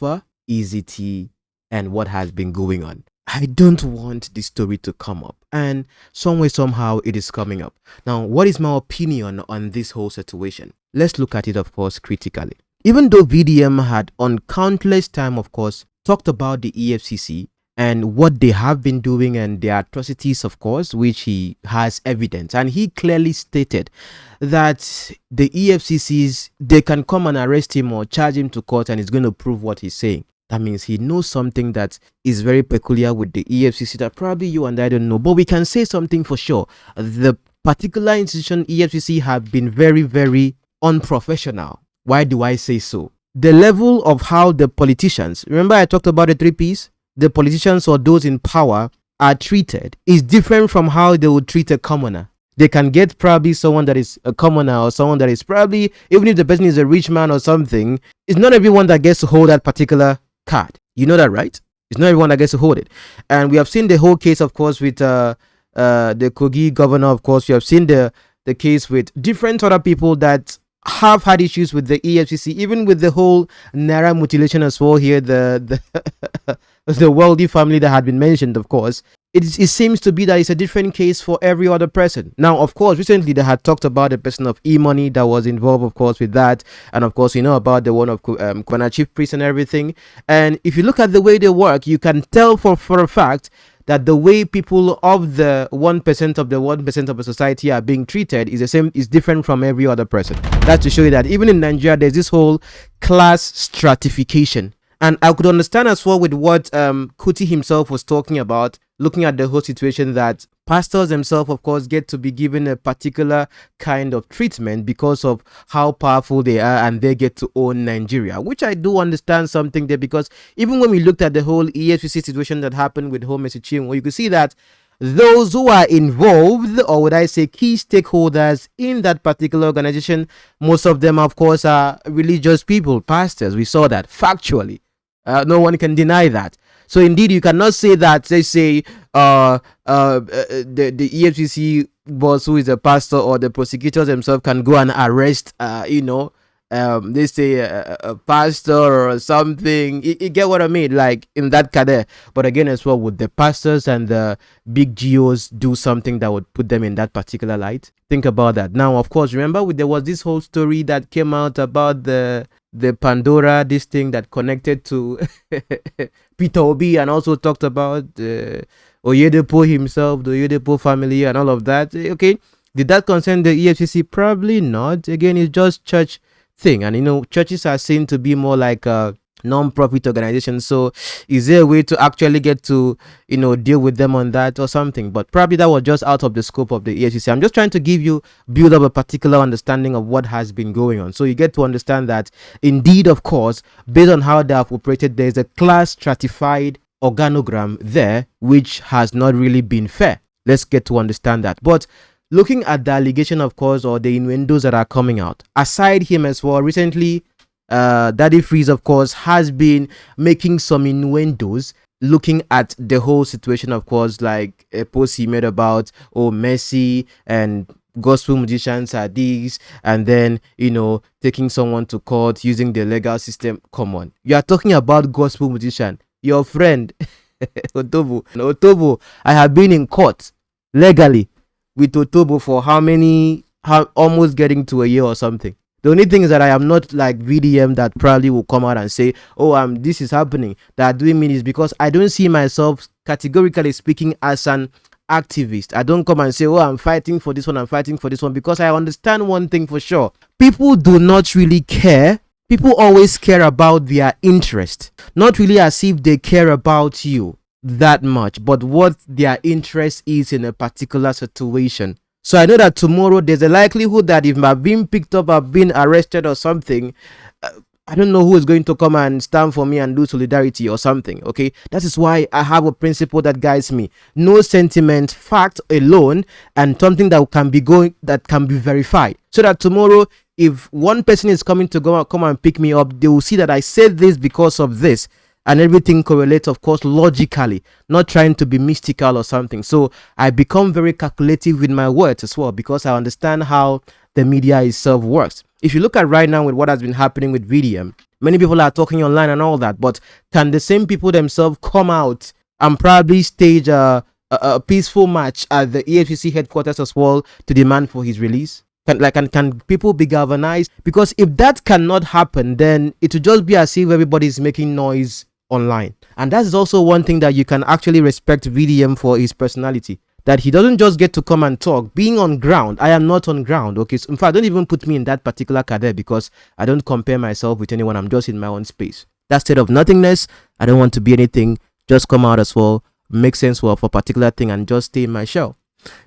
EZT and what has been going on. I don't want this story to come up, and some way, somehow, it is coming up. Now, what is my opinion on this whole situation? Let's look at it, of course, critically. Even though VDM had on countless time, of course, talked about the EFCC and what they have been doing and their atrocities, of course, which he has evidence, and he clearly stated that the EFCCs, they can come and arrest him or charge him to court, and he's going to prove what he's saying. That means he knows something that is very peculiar with the EFCC that probably you and I don't know. But we can say something for sure. The particular institution, EFCC, have been very, very unprofessional. Why do I say so? The level of how the politicians, remember I talked about the 3 Ps? The politicians or those in power are treated is different from how they would treat a commoner. They can get probably someone that is a commoner or someone that is probably, even if the person is a rich man or something, it's not everyone that gets to hold that particular card. You know that, right? It's not everyone that gets to hold it. And we have seen the whole case, of course, with the Kogi governor. Of course, we have seen the case with different other people that have had issues with the EFCC, even with the whole Naira mutilation as well here, the the wealthy family that had been mentioned, of course. It seems to be that it's a different case for every other person. Now, of course, recently they had talked about the person of E-Money that was involved, of course, with that. And of course, you know about the one of Kwana Chief Priest and everything. And if you look at the way they work, you can tell for a fact that the way people of the 1% of the 1% of the society are being treated is the same, is different from every other person. That's to show you that even in Nigeria, there's this whole class stratification. And I could understand as well with what Kuti himself was talking about, looking at the whole situation, that pastors themselves, of course, get to be given a particular kind of treatment because of how powerful they are, and they get to own Nigeria, which I do understand something there, because even when we looked at the whole EFCC situation that happened with Home Chinwo, you could see that those who are involved, or would I say key stakeholders in that particular organization, most of them, of course, are religious people, pastors. We saw that factually. No one can deny that. So indeed, you cannot say that they say the EFCC boss, who is a pastor, or the prosecutors themselves can go and arrest they say a pastor or something. You get what I mean, like in that cadre. But again, as well, would the pastors and the big GOs do something that would put them in that particular light? Think about that. Now, of course, remember there was this whole story that came out about the Pandora, this thing that connected to Peter Obi, and also talked about Oyedepo himself, the Oyedepo family, and all of that. Okay, did that concern the EFCC? Probably not. Again, it's just church thing, and churches are seen to be more like a non-profit organization. So is there a way to actually get to deal with them on that or something? But probably that was just out of the scope of the EFCC. I'm just trying to build up a particular understanding of what has been going on, so you get to understand that indeed, of course, based on how they have operated, there's a class stratified organogram there, which has not really been fair. Let's get to understand that. But looking at the allegation, of course, or the innuendos that are coming out, aside him as well, recently Daddy Freeze, of course, has been making some innuendos looking at the whole situation, of course, like a post he made about Messi and gospel musicians are these, and then taking someone to court using the legal system. Come on, you are talking about gospel musician, your friend Otobo. I have been in court legally with Otobo for almost getting to a year or something. The only thing is that I am not like VDM that probably will come out and say, this is happening. That doing me is because I don't see myself categorically speaking as an activist. I don't come and say, I'm fighting for this one, I'm fighting for this one, because I understand one thing for sure. People do not really care. People always care about their interest, not really as if they care about you that much, but what their interest is in a particular situation. So I know that tomorrow there's a likelihood that if I'm being picked up, I've been arrested or something, I don't know who is going to come and stand for me and do solidarity or something. Okay, that is why I have a principle that guides me: no sentiment, fact alone, and something that can be verified. So that tomorrow, if one person is coming to come and pick me up, they will see that I said this because of this, and everything correlates, of course, logically, not trying to be mystical or something. So I become very calculative with my words as well, because I understand how the media itself works. If you look at right now with what has been happening with VDM, many people are talking online and all that, but can the same people themselves come out and probably stage a peaceful march at the EFCC headquarters as well to demand for his release? Can people be galvanized? Because if that cannot happen, then it will just be as if everybody is making noise online. And that is also one thing that you can actually respect VDM for, his personality, that he doesn't just get to come and talk. Being on ground, I am not on ground. Okay, so in fact, don't even put me in that particular category, because I don't compare myself with anyone. I'm just in my own space. That state of nothingness, I don't want to be anything. Just come out as well, make sense for a particular thing, and just stay in my shell.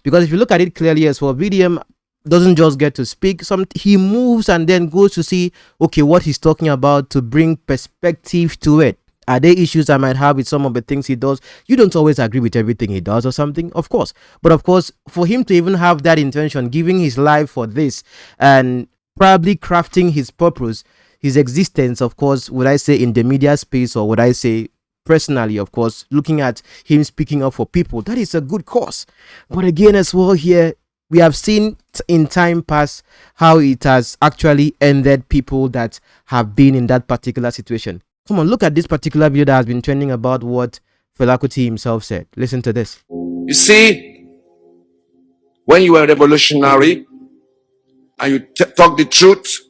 Because if you look at it clearly as well, VDM doesn't just get to speak. He moves and then goes to see, okay, what he's talking about, to bring perspective to it. Are there issues I might have with some of the things he does? You don't always agree with everything he does or something, of course. But of course, for him to even have that intention, giving his life for this, and probably crafting his purpose, his existence, of course, would I say in the media space, or would I say personally, of course, looking at him speaking up for people, that is a good cause. But again, as well here, we have seen in time past how it has actually ended people that have been in that particular situation. Come on, look at this particular video that has been trending about what Fela Kuti himself said. Listen to this. You see, when you are revolutionary and you talk the truth,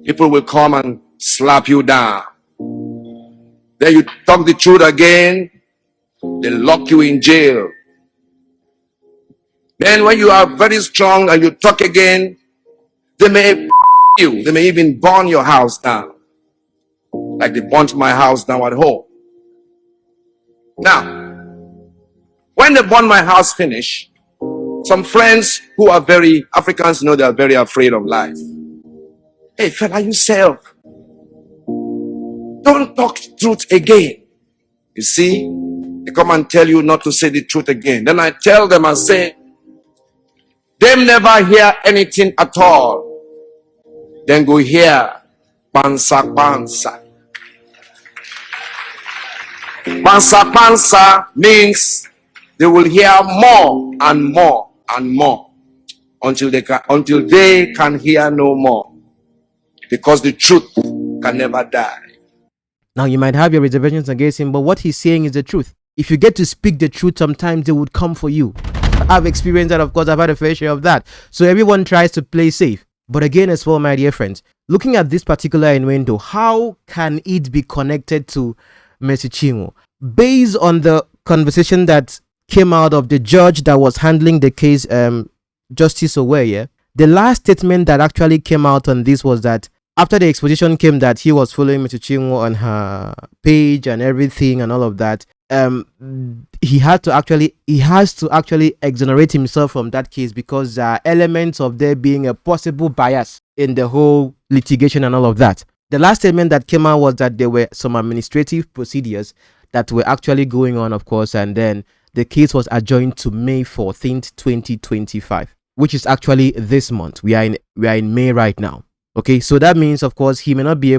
people will come and slap you down. Then you talk the truth again, they lock you in jail. Then when you are very strong and you talk again, they may you. They may even burn your house down, like they burnt my house down at home. Now, when they burn my house finish, some friends who are very Africans know they are very afraid of life. Hey, fella, yourself, don't talk truth again. You see, they come and tell you not to say the truth again. Then I tell them and say, them never hear anything at all. Then go hear pansa pansa. Pansa pansa means they will hear more and more and more until they can hear no more, because the truth can never die. Now, you might have your reservations against him, but what he's saying is the truth. If you get to speak the truth, sometimes they would come for you. I've experienced that, of course. I've had a fair share of that. So everyone tries to play safe. But again, as well, my dear friends, looking at this particular innuendo, how can it be connected to Mercy Chinwo? Based on the conversation that came out of the judge that was handling the case, Justice Oweye, the last statement that actually came out on this was that after the exposition came that he was following Mercy Chinwo on her page and everything and all of that, he has to actually exonerate himself from that case, because there are elements of there being a possible bias in the whole litigation and all of that. The last statement that came out was that there were some administrative procedures that were actually going on, of course, and then the case was adjourned to May 14th, 2025, which is actually this month. We are in May right now. Okay, so that means, of course, he may not be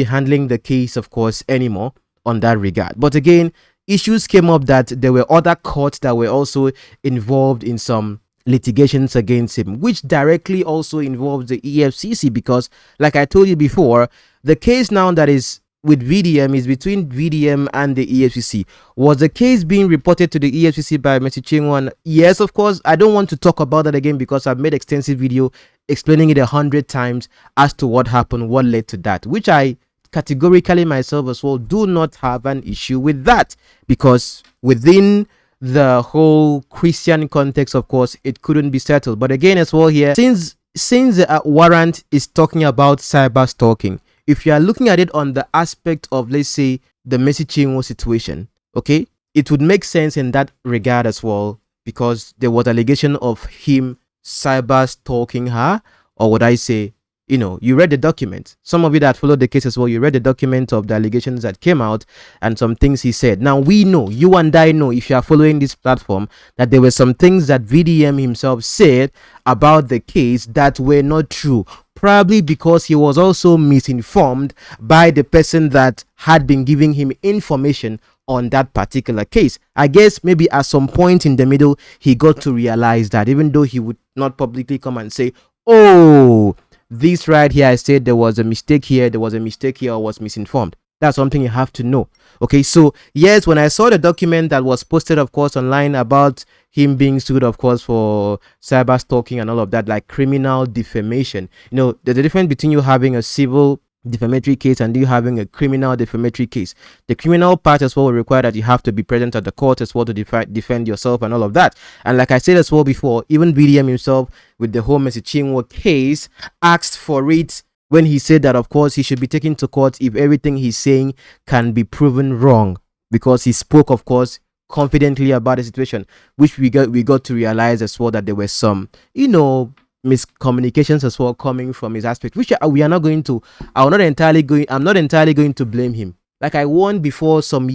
handling the case, of course, anymore on that regard. But again, issues came up that there were other courts that were also involved in some litigations against him, which directly also involves the EFCC, because like I told you before, the case now that is with VDM is between VDM and the EFCC. Was the case being reported to the EFCC by Mercy Chinwo? And yes, of course, I don't want to talk about that again, because I've made extensive video explaining it 100 times as to what happened, what led to that, which I categorically myself as well do not have an issue with that, because within the whole Christian context, of course, it couldn't be settled. But again, as well here, since the warrant is talking about cyber stalking, if you are looking at it on the aspect of, let's say, the Mercy Chinwo situation, okay, it would make sense in that regard as well, because there was allegation of him cyber stalking her, or would I say, you know, you read the document. Some of you that followed the case as well, you read the document of the allegations that came out and some things he said. Now, we know, you and I know, if you are following this platform, that there were some things that VDM himself said about the case that were not true. probably because he was also misinformed by the person that had been giving him information on that particular case. I guess maybe at some point in the middle, he got to realize that, even though he would not publicly come and say, oh, this right here, I said there was a mistake here, there was a mistake here, or was misinformed. That's something you have to know. Okay, so yes, when I saw the document that was posted, of course, online about him being sued, of course, for cyber stalking and all of that, like criminal defamation, you know, there's a difference between you having a civil defamatory case and you having a criminal defamatory case. The criminal part as well will require that you have to be present at the court as well to defend yourself and all of that. And like I said as well before, even VDM himself with the whole Mercy Chinwo case asked for it when he said that, of course, he should be taken to court if everything he's saying can be proven wrong, because he spoke, of course, confidently about the situation, which we got to realize as well that there were some, you know, miscommunications as well coming from his aspect, which we are not going to. I'm not entirely going to blame him. Like I warned before some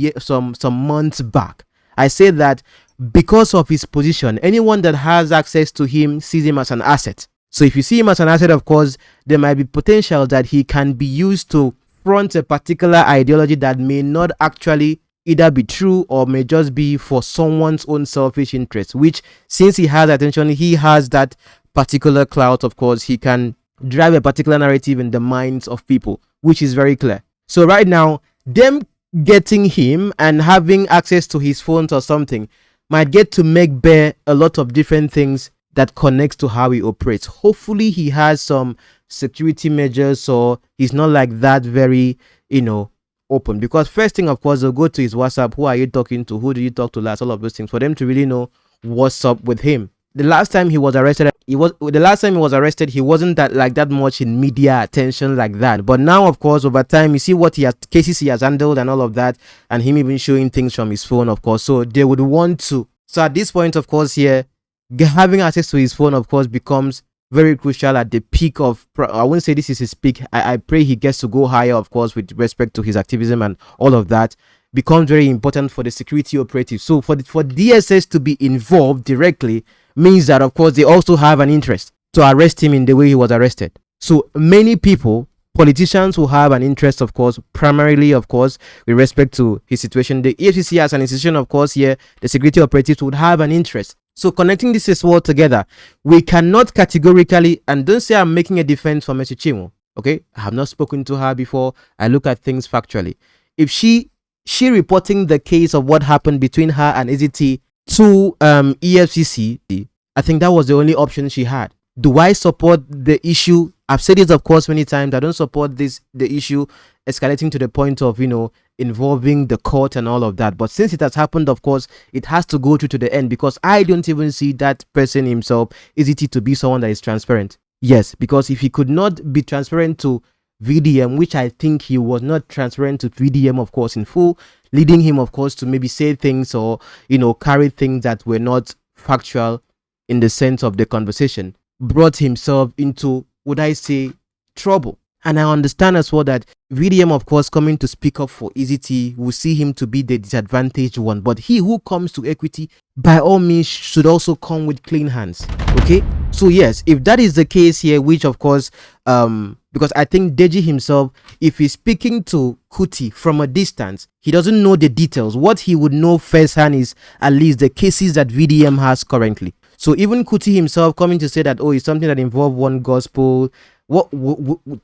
months back, I said that because of his position, anyone that has access to him sees him as an asset. So if you see him as an asset, of course, there might be potential that he can be used to front a particular ideology that may not actually either be true or may just be for someone's own selfish interest, which, since he has attention, he has that particular clout, of course, he can drive a particular narrative in the minds of people, which is very clear. So right now, them getting him and having access to his phones or something might get to make bare a lot of different things that connects to how he operates. Hopefully he has some security measures, or he's not like that very, you know, open. Because first thing, of course, they'll go to his WhatsApp. Who are you talking to? Who do you talk to last? All of those things for them to really know what's up with him. The last time he was arrested, he wasn't that much in media attention like that. But now, of course, over time, you see what cases he has handled and all of that, and him even showing things from his phone, of course. So they would want to. So at this point, of course, here, having access to his phone, of course, becomes very crucial at the peak of, I wouldn't say this is his peak. I pray he gets to go higher, of course, with respect to his activism and all of that. Becomes very important for the security operative. So for DSS to be involved directly means that, of course, they also have an interest to arrest him in the way he was arrested. So many people, politicians, who have an interest, of course, primarily, of course, with respect to his situation. The EFCC as an institution, of course, here, the security operatives would have an interest. So connecting this as well together, we cannot categorically, and don't say I'm making a defense for Mercy Chinwo, okay? I have not spoken to her before. I look at things factually. If she reporting the case of what happened between her and EZT to EFCC, I think that was the only option she had. Do I support the issue? I've said it, of course, many times. I don't support the issue escalating to the point of, you know, involving the court and all of that. But since it has happened, of course, it has to go through to the end, because I don't even see that person himself, EZT, to be someone that is transparent. Yes, because if he could not be transparent to VDM, which I think he was not transparent to VDM, of course, in full, leading him, of course, to maybe say things or, you know, carry things that were not factual in the sense of the conversation, brought himself into, would I say, trouble. And I understand as well that VDM, of course, coming to speak up for EZT will see him to be the disadvantaged one. But he who comes to equity, by all means, should also come with clean hands. Okay? So yes, if that is the case here, which of course, because I think Deji himself, if he's speaking to Kuti from a distance, he doesn't know the details. What he would know firsthand is at least the cases that VDM has currently. So even Kuti himself coming to say that, oh, it's something that involves one gospel,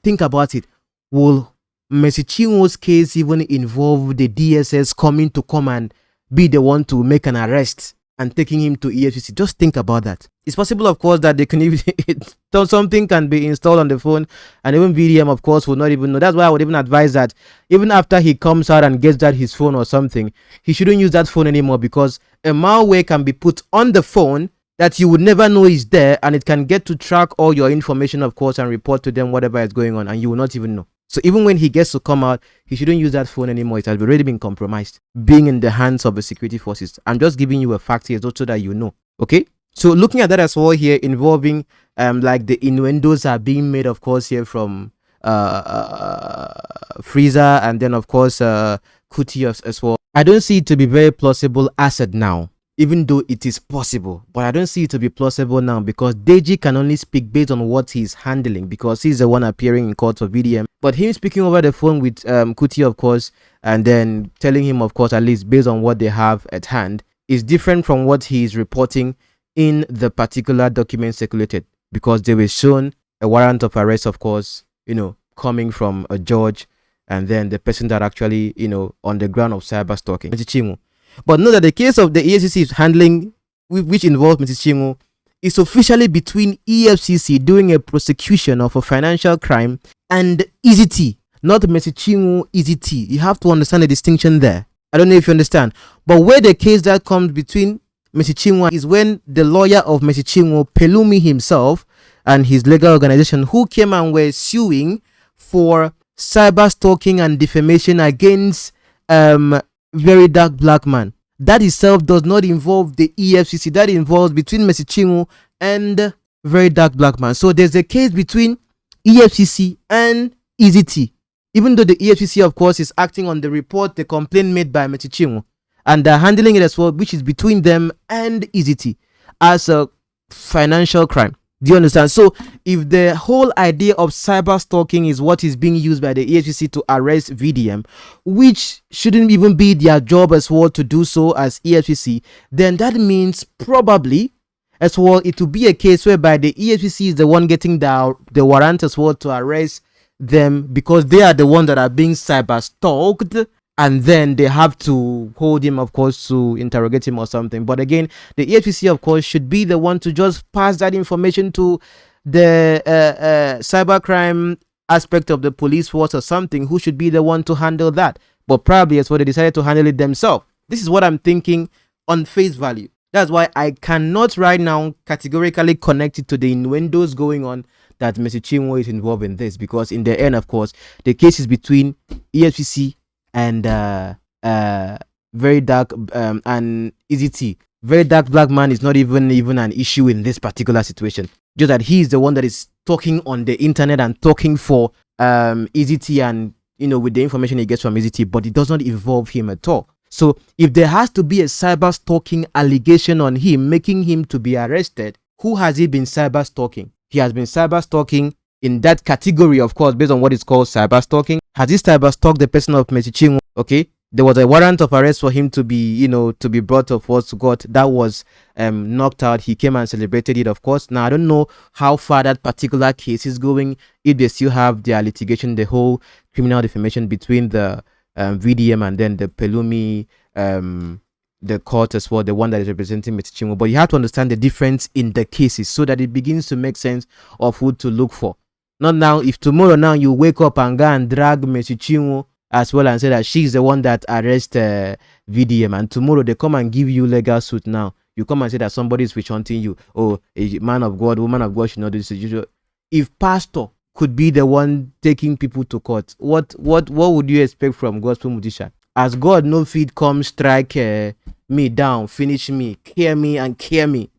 think about it. Will Mercy Chinwo's case even involve the DSS coming to come and be the one to make an arrest and taking him to EFCC? Just think about that. It's possible, of course, that they can even something can be installed on the phone, and even VDM, of course, will not even know. That's why I would even advise that even after he comes out and gets that his phone or something, he shouldn't use that phone anymore, because a malware can be put on the phone that you would never know is there, and it can get to track all your information, of course, and report to them whatever is going on, and you will not even know. So even when he gets to come out, he shouldn't use that phone anymore. It has already been compromised, being in the hands of the security forces. I'm just giving you a fact here so that you know. Okay? So looking at that as well here, involving like the innuendos are being made, of course, here from Freezer, and then of course Kuti as well. I don't see it to be very plausible as at now. even though it is possible. But I don't see it to be plausible now, because Deji can only speak based on what he's handling, because he's the one appearing in court for VDM. But him speaking over the phone with Kuti, of course, and then telling him, of course, at least based on what they have at hand, is different from what he is reporting in the particular document circulated, because they were shown a warrant of arrest, of course, coming from a judge, and then the person that actually, on the ground of cyber stalking, Mr. Chingu. But note that the case of the EFCC is handling, which involves Mr. Chingu, is officially between EFCC doing a prosecution of a financial crime and EZT, not Mr. Chingu EZT. You have to understand the distinction there. I don't know if you understand. But where the case that comes between Mr. Chingu is when the lawyer of Mr. Chingu, Pelumi himself, and his legal organization, who came and were suing for cyber stalking and defamation against VERYDARKMAN. That itself does not involve the EFCC. That involves between Mr. Chingu and VERYDARKMAN. So there's a case between EFCC and EZT. Even though the EFCC, of course, is acting on the report, the complaint made by Mr. Chingu, and they're handling it as well, which is between them and EZT as a financial crime. Do you understand? So if the whole idea of cyber stalking is what is being used by the EFCC to arrest VDM, which shouldn't even be their job as well to do so as EFCC, then that means probably as well it will be a case whereby the EFCC is the one getting the warrant as well to arrest them, because they are the ones that are being cyber stalked, and then they have to hold him, of course, to interrogate him or something. But again, the EFCC, of course, should be the one to just pass that information to the cybercrime aspect of the police force or something, who should be the one to handle that. But probably that's what they decided to handle it themselves. This is what I'm thinking on face value. That's why I cannot right now categorically connect it to the innuendos going on that Mr. Chingu is involved in this, because in the end, of course, the case is between EFCC and Very Dark and EZT. VERYDARKMAN is not even an issue in this particular situation. Just that he is the one that is talking on the internet and talking for EZT, and with the information he gets from EZT, but it does not involve him at all. So if there has to be a cyber stalking allegation on him, making him to be arrested, who has he been cyber stalking? He has been cyber stalking in that category, of course, based on what is called cyber stalking. Has he cyber stalked the person of Mr. Chingu? Okay, there was a warrant of arrest for him to be, to be brought of course to court. That was knocked out. He came and celebrated it, of course. Now I don't know how far that particular case is going. If they still have their litigation, the whole criminal defamation between the VDM and then the Pelumi, the court as well, the one that is representing Mr. Chingu. But you have to understand the difference in the cases so that it begins to make sense of who to look for. Not now, if tomorrow now you wake up and go and drag Mr. Chingu as well and say that she's the one that arrested VDM, and tomorrow they come and give you legal suit now. You come and say that somebody is witch hunting you. Oh, a man of God, woman of God should not do this. If pastor could be the one taking people to court, what would you expect from gospel musician? As God no feed come strike me down, finish me, care me and care me.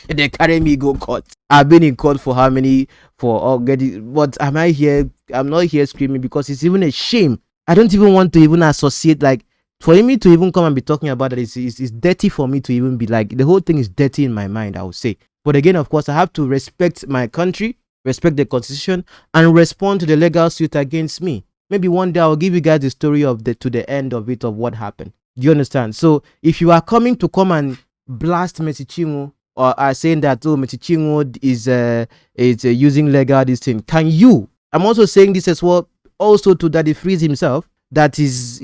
They carry me go court. I've been in court for how many? What am I here? I'm not here screaming because it's even a shame. I don't even want to even associate, like, for me to even come and be talking about it. It's dirty for me to even be like, the whole thing is dirty in my mind, I would say. But again, of course, I have to respect my country, respect the constitution, and respond to the legal suit against me. Maybe one day I'll give you guys the story of to the end of it, of what happened. Do you understand? So if you are coming to come and blast Mr. Chingu, or are saying that, oh, Mr. Chingu is using legal this thing, can you? I'm also saying this as well, also to Daddy Freeze himself, that is,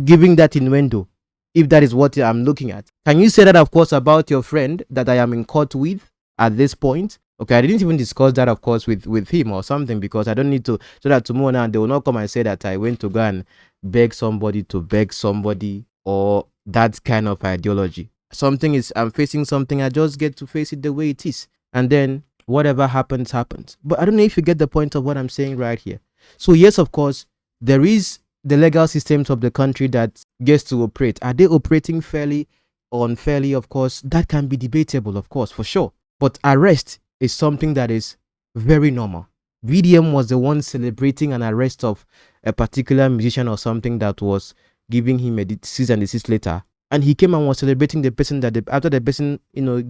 giving that innuendo, if that is what I'm looking at. Can you say that, of course, about your friend that I am in court with at this point? Okay, I didn't even discuss that, of course, with him or something, because I don't need to, so that tomorrow now they will not come and say that I went to go and beg somebody to beg somebody, or that kind of ideology. Something is, I'm facing something, I just get to face it the way it is, and then whatever happens, happens. But I don't know if you get the point of what I'm saying right here. So yes, of course, there is the legal systems of the country that gets to operate. Are they operating fairly or unfairly? Of course, that can be debatable, of course, for sure. But arrest is something that is very normal. VDM was the one celebrating an arrest of a particular musician or something that was giving him a cease and desist letter And he came and was celebrating the person that after the person,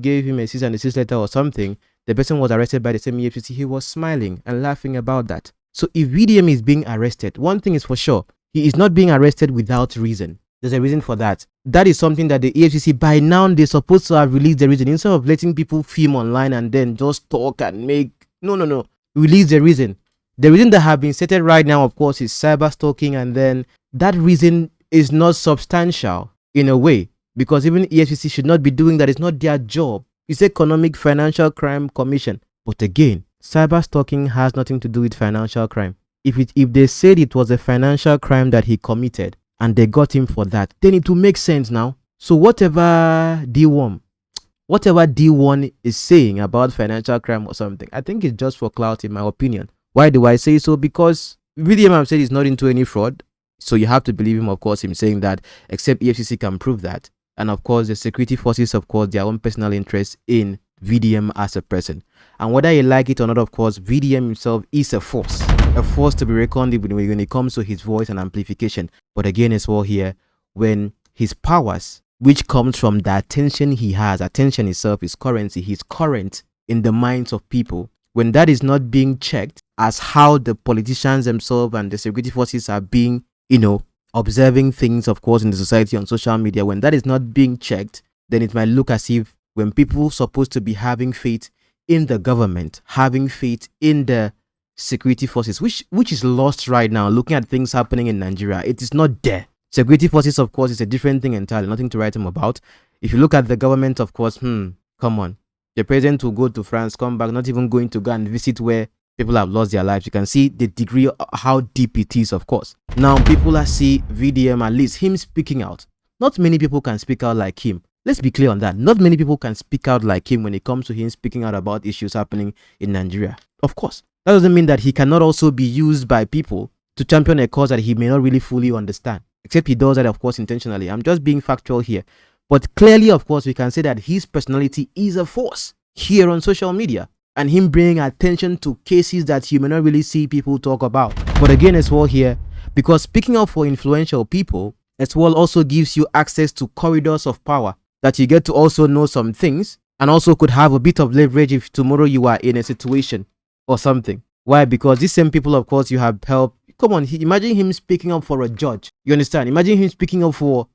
gave him a cease and desist letter or something, the person was arrested by the same EFCC. He was smiling and laughing about that. So if VDM is being arrested, one thing is for sure, he is not being arrested without reason. There's a reason for that. That is something that the EFCC, by now, they're supposed to have released the reason. Instead of letting people film online and then just talk and make... No. Release the reason. The reason that have been stated right now, of course, is cyber stalking, and then that reason is not substantial in a way, because even EFCC should not be doing that. It's not their job. It's Economic Financial Crime Commission. But again, cyber stalking has nothing to do with financial crime. If they said it was a financial crime that he committed and they got him for that, then it will make sense now. So whatever D1 is saying about financial crime or something, I think it's just for clout, in my opinion. Why do I say so? Because VDM have said he's not into any fraud. So you have to believe him, of course, him saying that, except EFCC can prove that. And of course, the security forces, of course, their own personal interest in VDM as a person. And whether you like it or not, of course, VDM himself is a force to be reckoned with when it comes to his voice and amplification. But again, as well here, when his powers, which comes from the attention he has, attention itself is currency, he's current in the minds of people. When that is not being checked as how the politicians themselves and the security forces are being, observing things, of course, in the society on social media, when that is not being checked, then it might look as if when people supposed to be having faith in the government, having faith in the security forces, which is lost right now, looking at things happening in Nigeria, it is not there. Security forces, of course, is a different thing entirely, nothing to write home about. If you look at the government, of course, come on. The president will go to France, come back, not even going to go and visit where people have lost their lives. You can see the degree of how deep it is, of course. Now, people are see VDM, at least him speaking out. Not many people can speak out like him. Let's be clear on that. Not many people can speak out like him when it comes to him speaking out about issues happening in Nigeria. Of course, that doesn't mean that he cannot also be used by people to champion a cause that he may not really fully understand. Except he does that, of course, intentionally. I'm just being factual here. But clearly, of course, we can say that his personality is a force here on social media. And him bringing attention to cases that you may not really see people talk about. But again, as well here, because speaking up for influential people, as well also gives you access to corridors of power, that you get to also know some things, and also could have a bit of leverage if tomorrow you are in a situation or something. Why? Because these same people, of course, you have helped. Come on, imagine him speaking up for a judge. You understand? Imagine him speaking up for,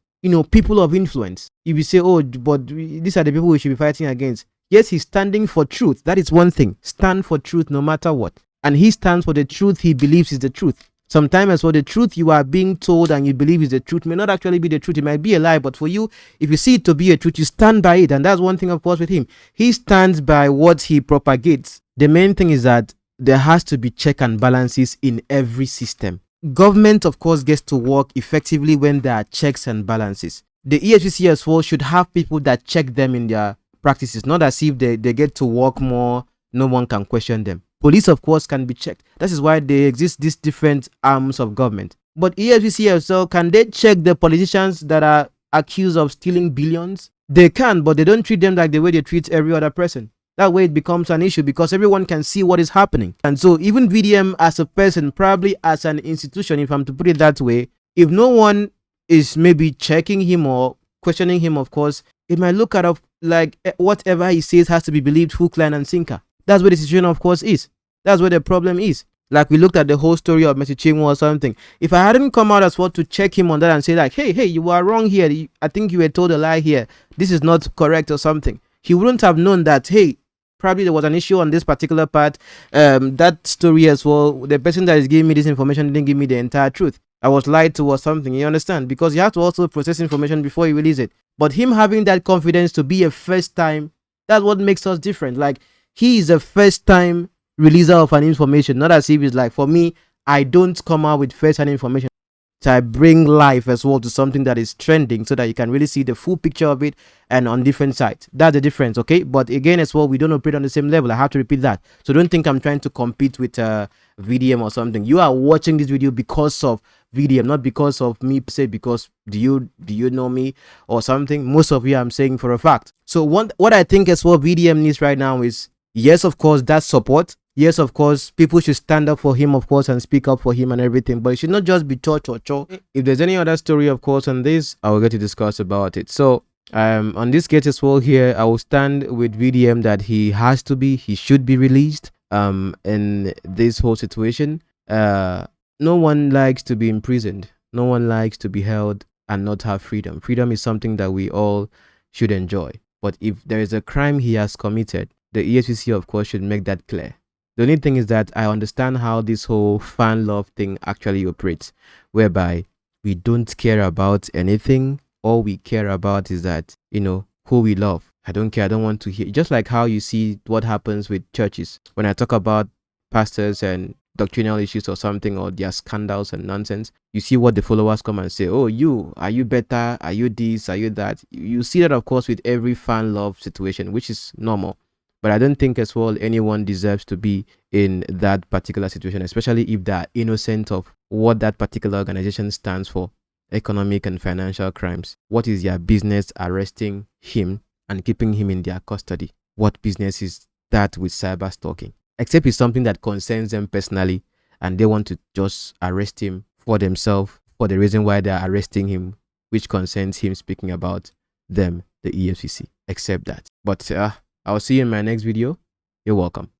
people of influence. If you say, oh, but these are the people we should be fighting against. Yes, he's standing for truth. That is one thing. Stand for truth no matter what. And he stands for the truth he believes is the truth. Sometimes as well, the truth you are being told and you believe is the truth may not actually be the truth. It might be a lie, but for you, if you see it to be a truth, you stand by it. And that's one thing, of course, with him. He stands by what he propagates. The main thing is that there has to be check and balances in every system. Government, of course, gets to work effectively when there are checks and balances. The EFCC as well should have people that check them in their practices, not as if they get to work more, no one can question them. Police, of course, can be checked. That is why there exist these different arms of government. But EFCC as well, can they check the politicians that are accused of stealing billions? They can, but they don't treat them like the way they treat every other person. That way it becomes an issue because everyone can see what is happening. And so even VDM as a person, probably as an institution, if I'm to put it that way, if no one is maybe checking him or questioning him, of course, it might look at like whatever he says has to be believed hook, line, and sinker. That's where the situation, of course, is. That's where the problem is. Like we looked at the whole story of Messi Chinwo or something. If I hadn't come out as well to check him on that and say like, hey, you are wrong here. I think you were told a lie here. This is not correct or something. He wouldn't have known that, hey, probably there was an issue on this particular part. That story as well, the person that is giving me this information didn't give me the entire truth. I was lied to or something, you understand? Because you have to also process information before you release it. But him having that confidence to be a first time, that's what makes us different. Like, he is a first time releaser of an information, not as if it's like, for me, I don't come out with first hand information. So I bring life as well to something that is trending so that you can really see the full picture of it and on different sites. That's the difference, okay? But again, as well, we don't operate on the same level. I have to repeat that. So don't think I'm trying to compete with VDM or something. You are watching this video because of VDM, not because of me, say, because do you know me or something? Most of you, I'm saying for a fact. So what I think as well VDM needs right now is, yes, of course, that support Yes, of course, people should stand up for him, of course, and speak up for him and everything, but it should not just be cho. If there's any other story, of course, on this, I will get to discuss about it. So, on this case as well here, I will stand with VDM that he should be released, in this whole situation. No one likes to be imprisoned. No one likes to be held and not have freedom. Freedom is something that we all should enjoy. But if there is a crime he has committed, the EFCC, of course, should make that clear. The only thing is that I understand how this whole fan love thing actually operates, whereby we don't care about anything. All we care about is that, who we love. I don't care. I don't want to hear. Just like how you see what happens with churches. When I talk about pastors and doctrinal issues or something, or their scandals and nonsense, you see what the followers come and say, oh, are you better? Are you this? Are you that? You see that, of course, with every fan love situation, which is normal. But I don't think as well anyone deserves to be in that particular situation, especially if they are innocent of what that particular organization stands for, economic and financial crimes. What is their business arresting him and keeping him in their custody? What business is that with cyber stalking? Except it's something that concerns them personally and they want to just arrest him for themselves for the reason why they are arresting him, which concerns him speaking about them, the EFCC. Except that. But I'll see you in my next video. You're welcome.